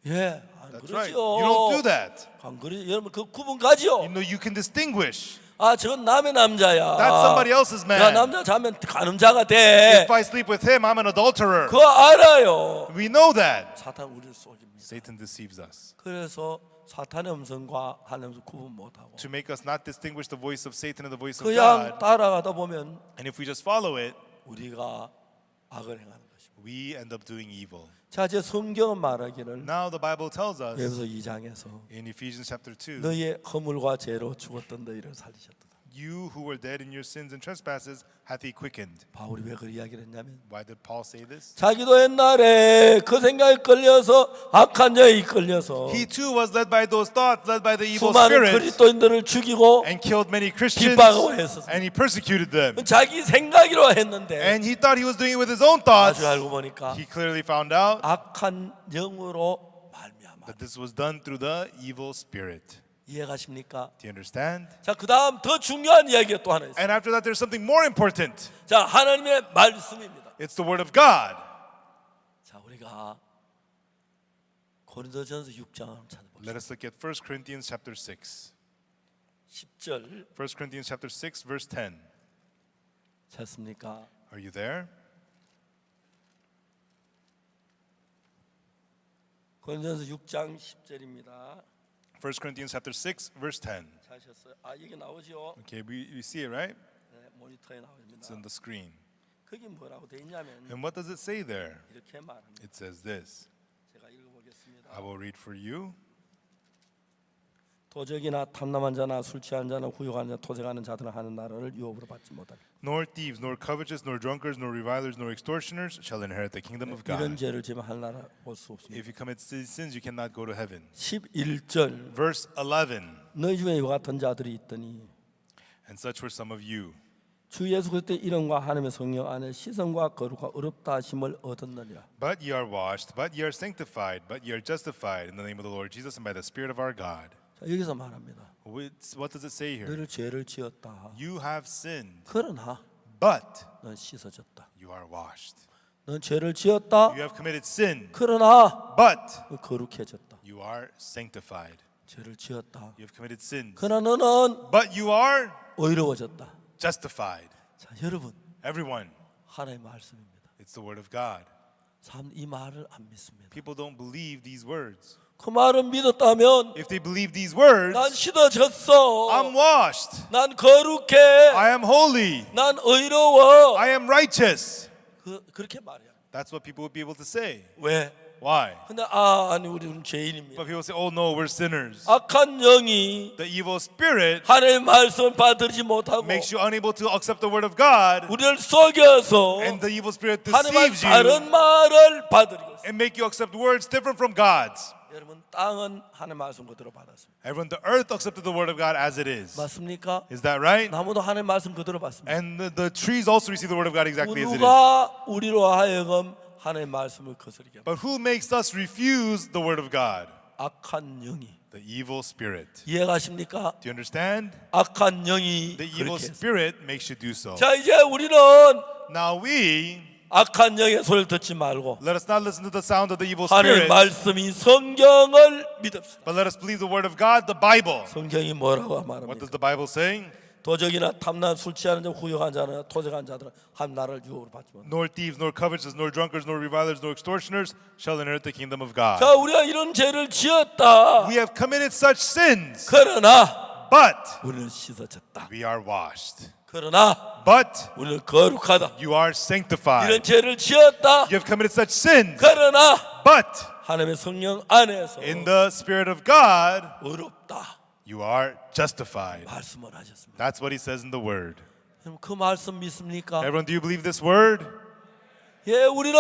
예, 안 That's right. 그러죠. You don't do that. 안 그러죠. 여러분 그 구분 가죠. You know you can distinguish. 아, 저건 남의 남자야. That's somebody else's 야, man. 남자 자면 가늠자가 돼. If I sleep with him, I'm an adulterer. 그거 알아요. We know that. 사탄 우리를 속입니다. Satan deceives us 그래서 사탄의 음성과 하나님의 음성 구분 못하고 to make us not distinguish the voice of Satan and the voice of 그냥 God. 따라가다 보면 And if we just follow it, 우리가 악을 행하는 것입니다. we end up doing evil. 자, 제 성경은 말하기를 Now the Bible tells us 에베소 2장에서 in Ephesians chapter 2, 너희의 허물과 죄로 죽었던 너희를 살리셨다. you who were dead in your sins and trespasses hath he quickened. 바울이 왜 그 이야기를 했냐면 Why did Paul say this? 자기도 옛날에 그 생각에 끌려서 악한 영에 이끌려서 He too was led by those thoughts, led by the evil 수많은 spirits, 그리스도인들을 죽이고 and killed many Christians, 핍박하고 했었습니다. and he persecuted them. 자기 생각이로 했는데 And he thought he was doing it with his own thoughts. 아주 알고 보니까 He clearly found out 악한 영으로 말미암아. that this was done through the evil spirit. 이해가십니까? Do you understand? 자, 그다음 더 중요한 이야기가 또 하나 있어요. And after that, there's something more important. 자, 하나님의 말씀입니다. It's the word of God. 자, 우리가 고린도전서 6장 한번 찾아봅시다. Let us look at 1 Corinthians chapter 6. 10절 1 Corinthians chapter 6, verse 10. 찾습니까? Are you there? 고린도전서 6장 10절입니다. 1 Corinthians chapter 6, verse 10. 찾으셨어요? 아, 이게 나오죠? Okay, we see it, right? 네, 모니터에 나옵니다. It's on the screen. 거기 뭐라고 돼 있냐면 And what does it say there? 이렇게 말합니다. It says this. 제가 읽어보겠습니다. I will read for you. 도적이나 탐남한 자나 술 취한 자나 후욕하는 자 토색하는 자들은 하는 나라를 유업으로 받지 못하리. Nor thieves, nor covetous, nor drunkards, nor revilers, nor extortioners shall inherit the kingdom of 이런 God. 죄를 지면 할 나라 볼 수 없습니다. If you commit sins, you cannot go to heaven. 11절 Verse 11. 너희 중에 이와 같은 자들이 있더니 And such were some of you. 주 예수 그리스도의 이름과 하나님의 성령 안에 시선과 거룩과 어렵다 하심을 얻었느니라. But ye are washed, but ye are sanctified, but ye are justified in the name of the Lord Jesus and by the Spirit of our God. 자, 여기서 말합니다. What does it say here? 너희를 죄를 지었다. You have sinned, 그러나 but 넌 씻어졌다. you are washed. 넌 죄를 지었다. You have committed sin, 그러나 but 넌 거룩해졌다. you are sanctified. 죄를 지었다. You have committed sins, 그러나 너는 but you are 의로워졌다. justified. 자, 여러분, Everyone, 하나님의 말씀입니다. it's the word of God. 사람 이 말을 안 믿습니다. People don't believe these words. 그 말을 믿었다면 If they believe these words, 난 씻어졌어. I'm washed. 난 거룩해. I am holy. 난 의로워. I am righteous. 그렇게 말해요. That's what people would be able to say. 왜? Why? 근데 아니 우리는 죄인입니다. But people say, oh no, we're sinners. 악한 영이 The evil spirit 하나님의 말씀을 받들지 못하고 makes you unable to accept the word of God, 우리를 속여서 and the evil spirit 하나님의 deceives you 다른 말을 받들이고 있어요. and make you accept words different from God's. 여러분, 땅은 하나님의 말씀 그대로 받았습니다. Everyone, the earth accepted the word of God as it is. 맞습니까? Is that right? 나무도 하나님의 말씀 그대로 받습니다. And the trees also receive the word of God exactly as it is. 누가 우리로 하여금 하나님의 말씀을 거스르게 합니까? But who makes us refuse the word of God? 악한 영이. The evil spirit. 이해가십니까? Do you understand? 악한 영이 The evil 그렇게 했어요. spirit makes you do so. 자, 이제 우리는 Now we, 악한 영의 소리를 듣지 말고 let us not listen to the sound of the evil 하나님의 spirit, 말씀이 성경을 믿읍시다. but let us believe the word of God, the Bible. 성경이 뭐라고 What 말합니까? does the Bible say? 도적이나 탐난 술 취하는 자 후욕한 자나 토적한 자들은 한 나라를 유혹으로 받지 못. Nor thieves, nor covetous, nor drunkards, nor revilers, nor extortioners shall inherit the kingdom of God. 자, 우리가 이런 죄를 지었다. We have committed such sins, 그러나 but 우리는 씻어졌다. we are washed. 그러나 But 우리는 거룩하다. you are 이런 sanctified. 죄를 지었다. You have committed such sins, 그러나 but 하나님의 성령 안에서 in the Spirit of God, 의롭다. you are justified. 말씀을 하셨습니다. That's what he says in the word. 그럼 그 말씀 믿습니까? Everyone, do you believe this word? 예, 우리는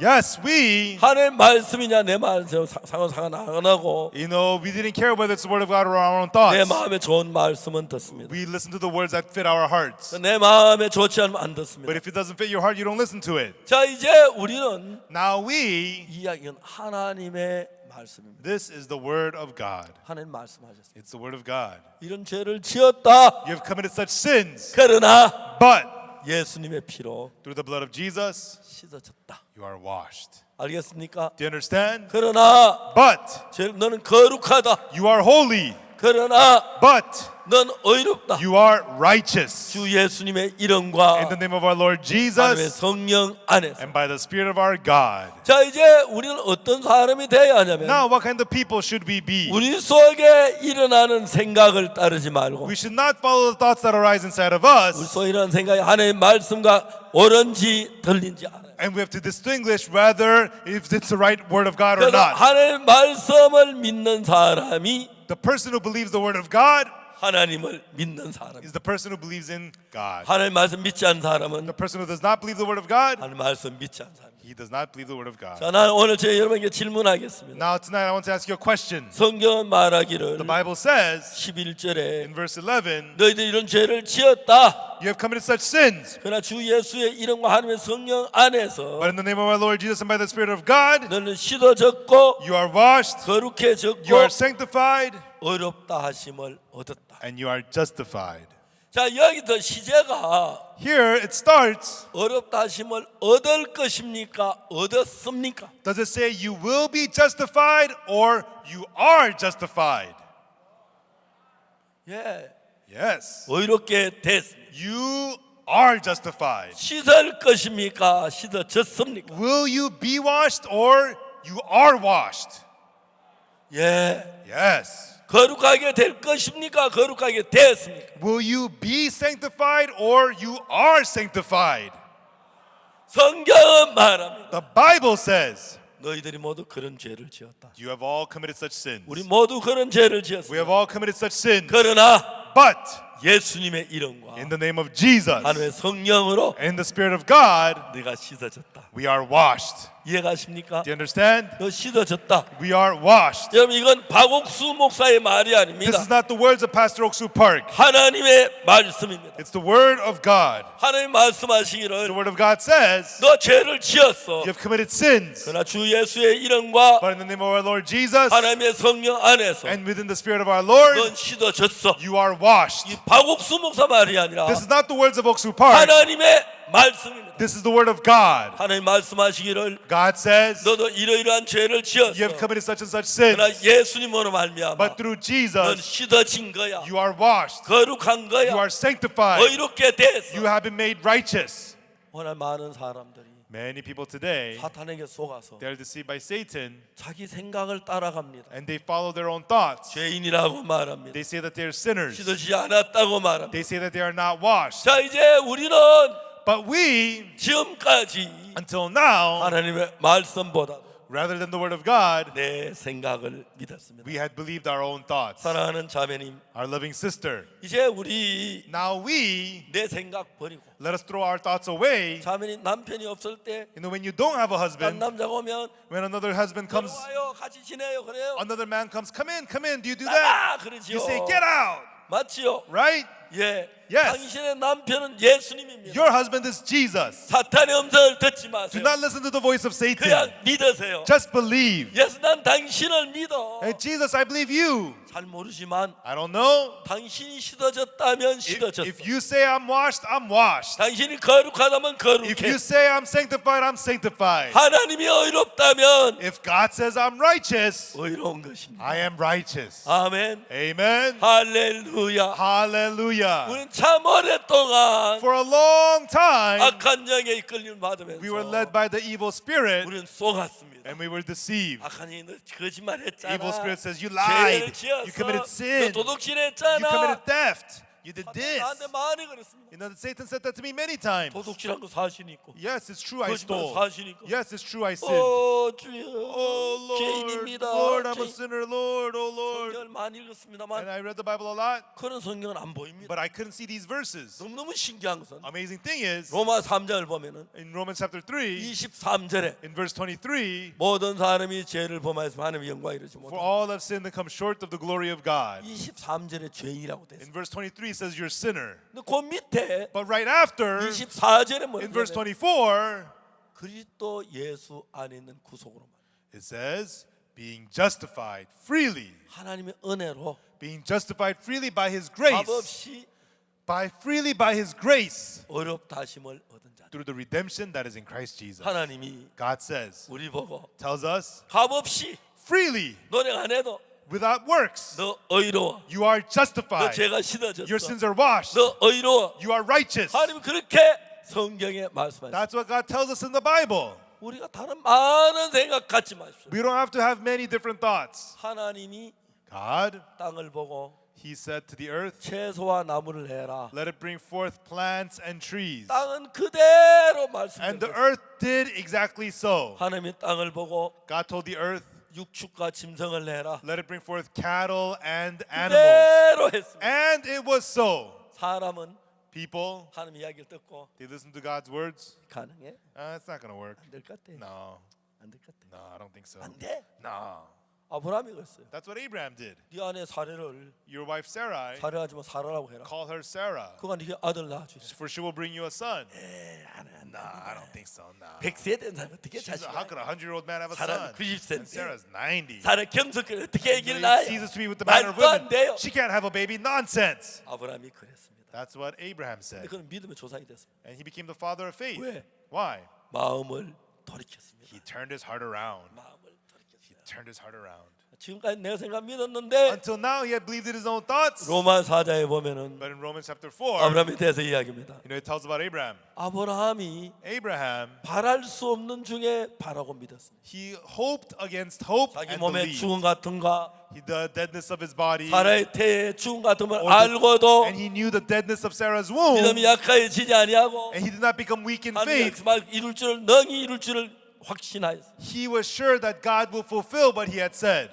Yes, we. 하나님 말씀이냐 내 말씀 상관 안 하고 You know, we didn't care whether it's the word of God or our own 내 thoughts. 마음에 좋은 말씀은 듣습니다. We listen to the words that fit our hearts. 내 마음에 좋지 않으면 안 But 듣습니다. if it doesn't fit your heart, you don't listen to it. 자, 이제 우리는 Now we, 이야기는 하나님의 말씀입니다. this is the word of God. 하나님 말씀하셨습니다. It's the word of God. 이런 죄를 지었다. You have committed such sins, 그러나 but 예수님의 피로 through the blood of Jesus, 씻어졌다. you are washed. 알겠습니까? Do you understand? 그러나 But 너는 거룩하다. you are holy, 그러나 but 넌 의롭다. you are righteous. 주 예수님의 In 이름과 the name of our Lord 하나님의 Jesus 성령 안에서. and by the Spirit of our God. 자, 이제 우리는 어떤 사람이 되어야 하냐면 Now, what kind of people should we be? 우리 속에 일어나는 생각을 따르지 말고 We should not follow the thoughts that arise inside of 우리 us, 속에 일어나는 생각이 하나님의 말씀과 옳은지 들린지 알아요. and we have to distinguish whether if it's the right word of God or 그래서 not. 하나님의 말씀을 믿는 사람이 The person who believes the word of God 하나님을 믿는 사람. is the person who believes in God. 하나님 말씀 믿지 않는 사람은 The person who does not believe the word of God, 하나님 말씀 믿지 않는 사람. he does not believe the word of God. 자, 나는 오늘 제 여러분에게 질문하겠습니다. Now, tonight, I want to ask you a question. 성경은 말하기를 The Bible says 11절에 in verse 11, 너희들이 이런 죄를 지었다. you have committed such sins, 그러나 주 예수의 이름과 하나님의 성령 안에서 but in the name of our Lord Jesus and by the Spirit of God, 너는 씻어졌고 you are washed, 거룩해졌고 you are sanctified, 의롭다 하심을 얻었다. and you are justified. 자, 여기서 시제가 Here it starts. 어렵다 하심을 얻을 것입니까? 얻었습니까? Does it say you will be justified or you are justified? 예, Yes. 의롭게 됐습니다. You are justified. 씻을 것입니까? 씻어졌습니까? Will you be washed or you are washed? 예, Yes. 거룩하게 될 것입니까? 거룩하게 됐습니까? Will you be sanctified or you are sanctified? 성경은 말합니다. The Bible says 너희들이 모두 그런 죄를 지었다. you have all committed such sins. 우리 모두 그런 죄를 We 지었습니다. have all committed such sins. 그러나 But 예수님의 이름과 in the name of Jesus 하나님의 성령으로 and the Spirit of God, 네가 씻어졌다. we are washed. 이해가십니까? Do you understand? 너 씻어졌다. We are washed. 여러분, 이건 박옥수 목사의 말이 This 아닙니다. is not the words of Pastor Oksu Park. 하나님의 말씀입니다. It's the word of God. 하나님 The 말씀하시기를 word of God says 너 죄를 지었어. you have committed sins, 그러나 주 예수의 이름과 but in the name of our Lord Jesus 하나님의 성령 안에서 and within the Spirit of our Lord, 넌 씻어졌어. you are washed. 이 박옥수 목사 말이 아니라 This is not the words of Oksu Park. 하나님의 말씀입니다. This is the word of God. 하나님 말씀하시기를 God says, 너도 이러이러한 죄를 지었어. you have committed such and such 그러나 sins, 예수님으로 말미암아 but through 넌 Jesus, 씻어진 거야. you are washed, 거룩한 거야. you are sanctified, 의롭게 됐어. you have been made righteous. 오늘 많은 사람들이 Many people today, 사탄에게 속아서 they're deceived by Satan, 자기 생각을 따라갑니다. and they follow their own thoughts. 죄인이라고 말합니다. They say that they're sinners. 씻어지지 않았다고 말합니다. They say that they are not washed. 자, 이제 우리는 But we, 지금까지 until now, 하나님의 말씀보다 rather than the word of God, 내 생각을 믿었습니다. we had believed our own thoughts. 사랑하는 자매님, Our loving sister. 이제 우리 Now we, 내 생각 버리고 let us throw our thoughts away. 자매님 남편이 없을 때 You know, when you don't have a 딴 husband, 남자가 오면 when another husband comes, 와요 같이 지내요 그래요. another man comes, come in, do you do that? 나가 그러지요. You say, get out, 맞지요? right? 예. Yes. 당신의 남편은 예수님입니다. Your husband is Jesus. 사탄의 음성을 듣지 Do 마세요. not listen to the voice of Satan. 그냥 믿으세요. Just believe. 예수 난 당신을 믿어. Hey, Jesus, I believe you. 잘 모르지만 I don't know. 당신이 씻어졌다면 씻어졌어. If you say I'm washed, I'm washed. 당신이 거룩하다면 If 거룩해. you say I'm sanctified, I'm sanctified. 하나님이 의롭다면 If God says I'm righteous, 의로운 것입니다. I am righteous. 아멘. Amen. 할렐루야. Hallelujah. 우리는 참 오랫동안 For a long time, 악한 영에 이끌림을 we were 받으면서 led by the evil spirit 우리는 속았습니다. and we were deceived. 악한 영이 너 거짓말했잖아. Evil spirit says you 죄를 lied, 지었어. you committed 너 sin, you 도둑질했잖아. committed theft, you did this. 나한테 많이 그랬습니다. You know, Satan said that to me many times. 도둑질한 거 사실 있고. Yes, it's true I 거짓말 stole. 사실 있고. Yes, it's true I sinned. 주여. Oh Lord, 죄인입니다. Lord, I'm a 죄인. sinner, Lord, oh Lord. 성경을 많이 And 읽었습니다만 I read the Bible a lot, 그런 성경은 안 보입니다. but I couldn't see these verses. 너무너무 신기한 것은 Amazing thing is, 로마 3장을 보면은 in Romans chapter 3, 23절에 in verse 23, 모든 사람이 죄를 범하여서 하나님의 영광에 이르지 for 못하고 all have sinned and come short of the glory of God. 23절에 죄인이라고 돼 있어요. In verse 23 it says you're a sinner. 근데 그 밑에 But right after, 24절에 in verse 뭐냐면 24, 그리스도 예수 안에 있는 구속으로 말. it says, being justified freely. 하나님의 은혜로 Being justified freely by his 값 grace. 없이 Freely by his grace. 어렵다 하심을 얻은 자. Through the redemption that is in Christ Jesus. 하나님이 God says, 우리 보고 tells us, 값 없이 freely, 노력 안 해도 without works, 너 의로워. you are 너 justified. 죄가 씻어졌어. Your sins are washed. 너 의로워. You are righteous. 하나님 그렇게 성경에 말씀하셨어요. That's what God tells us in the Bible. 우리가 다른 많은 생각 갖지 마십시오. We don't have to have many different thoughts. 하나님이 God, 땅을 보고 He said to the earth, 채소와 나무를 해라. let it bring forth plants and trees. 땅은 그대로 And the 말씀드렸어요. earth did exactly so. 하나님이 땅을 보고 God told the earth, 육축과 짐승을 내라. let it bring forth cattle and animals. 그대로 했습니다. And it was so. 사람은 People, 하나님 이야기를 듣고 they listen to God's words. 가능해? It's not going to work. 안 될 것 같아. No, 안 될 것 같아. no, I don't think so. 안 돼. No. 아브라함이 그랬어요. That's what Abraham did. 네 아내 사례를 Your wife Sarai, 사례하지 마 사라라고 해라. call her Sarah, 그가 네게 아들 낳아주지. for she will bring you a son. 안 No, I don't think so. No. 100세 된 사람 어떻게 She's 자식? how could a 100-year-old man have a 사람 son? 90세인데. And Sarah's 90. 사례 경석을 어떻게 You 얘기를 know, 낳아요? he sees to me with the manner of 말도 안 women. 돼요. She can't have a baby. Nonsense. 아브라함이 그랬습니다. That's what Abraham 근데 said. 그는 믿음의 조상이 됐습니다. And he became the father of faith. 왜? Why? 마음을 돌이켰습니다. He turned his heart around. 마음을 돌이켰어요. Turned his heart around. 지금까지 내가 생각 믿었는데 Until now, he had believed in his own thoughts. 로마 4장에 보면은 But in Romans chapter 4, 아브라함에 대해서 이야기합니다. you know, it tells about Abraham. 아브라함이 Abraham, 바랄 수 없는 중에 바라고 믿었습니다. he hoped against hope 자기 and 몸에 believed. 죽음 같은가 The deadness of his body. 사라의 태에 죽음 같음을 Or the- 알고도 And he knew the deadness of Sarah's womb. 믿음이 약해지지 아니하고 And he did not become weak in faith. 하나님 말 이룰 줄을 능히 이룰 줄을 확신하였어. He was sure that God will fulfill what he had said.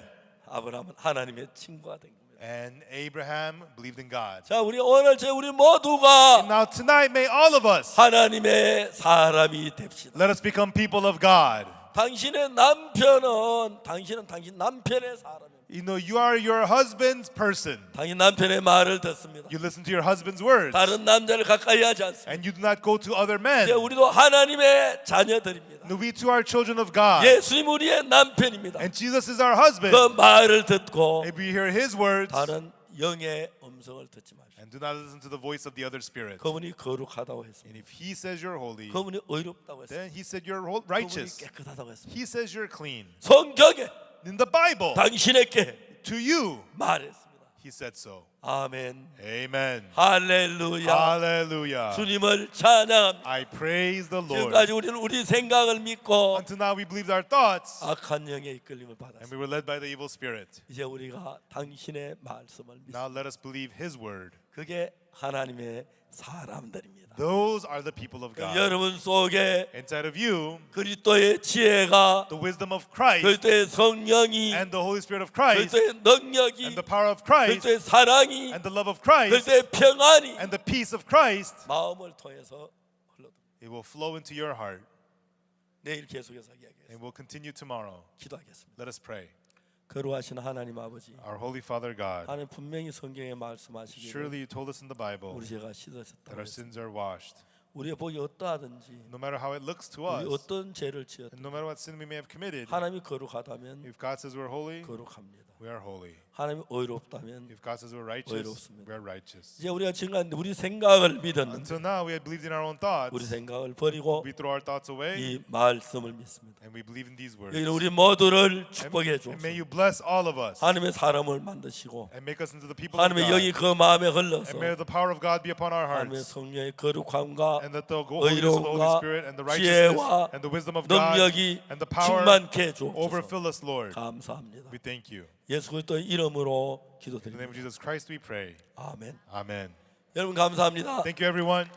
아브라함은 하나님의 친구가 된 겁니다. And Abraham believed in God. 자, 우리 오늘 우리 모두가 Now tonight, may all of us, 하나님의 사람이 됩시다. let us become people of God. 당신의 남편은 당신 남편의 사람입니다. You know, you are your husband's person. 당신 남편의 말을 듣습니다. You listen to your husband's words. 다른 남자를 가까이 하지 않습니다. And you do not go to other men. 이제 우리도 하나님의 자녀들입니다. No, we too are children of God. 예수님 우리의 남편입니다. And Jesus is our husband. 그 말을 듣고 If we hear his words, 다른 영의 음성을 듣지 마십시오. And do not listen to the voice of the other spirit. 그분이 거룩하다고 And 했습니다. if he says you're holy, 그분이 의롭다고 했습니다. then he said you're 그분이 righteous. 깨끗하다고 했습니다. He says you're clean. 성경에 In the Bible, 당신에게 to you, 말했습니다. he said so. 아멘. Amen. 할렐루야. Hallelujah. 주님을 찬양합니다. I praise the Lord. 지금까지 우리는 우리 생각을 믿고 Until now we believed our thoughts 악한 영의 이끌림을 and 받았습니다. we were led by the evil spirit. 이제 우리가 당신의 말씀을 믿습니다. Now let us believe his word. 그게 하나님의 사람들입니다. Those are the people of God. 여러분 속에 Inside of you, 그리스도의 지혜가 the wisdom of Christ 그리스도의 성령이 and the Holy Spirit of Christ 그리스도의 능력이 and the power of Christ 그리스도의 사랑이 and the love of Christ 그리스도의 평안이 and the peace of Christ, 마음을 통해서 흘러듭니다. it will flow into your heart 내일 계속해서 이야기하겠습니다. and will continue tomorrow. 기도하겠습니다. Let us pray. 거룩하신 하나님 아버지, Our Holy Father God, 하나님 분명히 성경에 말씀하시기를 surely you told us in the Bible 우리 죄가 that 씻어졌다고 our 했습니다. sins are washed. 우리의 복이 어떠하든지 No matter how it looks to 우리 us, 어떤 죄를 지었든 and no matter what sin we may have committed, 하나님이 거룩하다면 if God says we're holy, 거룩합니다. we are holy. 하나님이 의롭다면 If God says we're righteous, 의롭습니다. we are righteous. 이제 우리가 지금까지 우리 생각을 믿었는데 Until now, we had believed in our own 우리 thoughts. 생각을 버리고 We throw our thoughts away 이 말씀을 믿습니다. and we believe in these words. 여기는 우리 모두를 축복해 And may 주옵소서. you bless all of us 하나님의 사람을 만드시고 and make us into the people of 하나님의 영이 God. 그 마음에 흘러서 And may the power of God be upon our 하나님의 hearts. 성령의 거룩함과 And that the holiness of the Holy 의로움과 Spirit and the righteousness 지혜와 and the wisdom of God 능력이 and the power 충만케 해 주옵소서. overfill us, Lord. 감사합니다. We thank you. 예수 그리스도의 이름으로 In the name of 기도드립니다. Jesus Christ we pray. 아멘. Amen. 여러분 감사합니다. Thank you, everyone.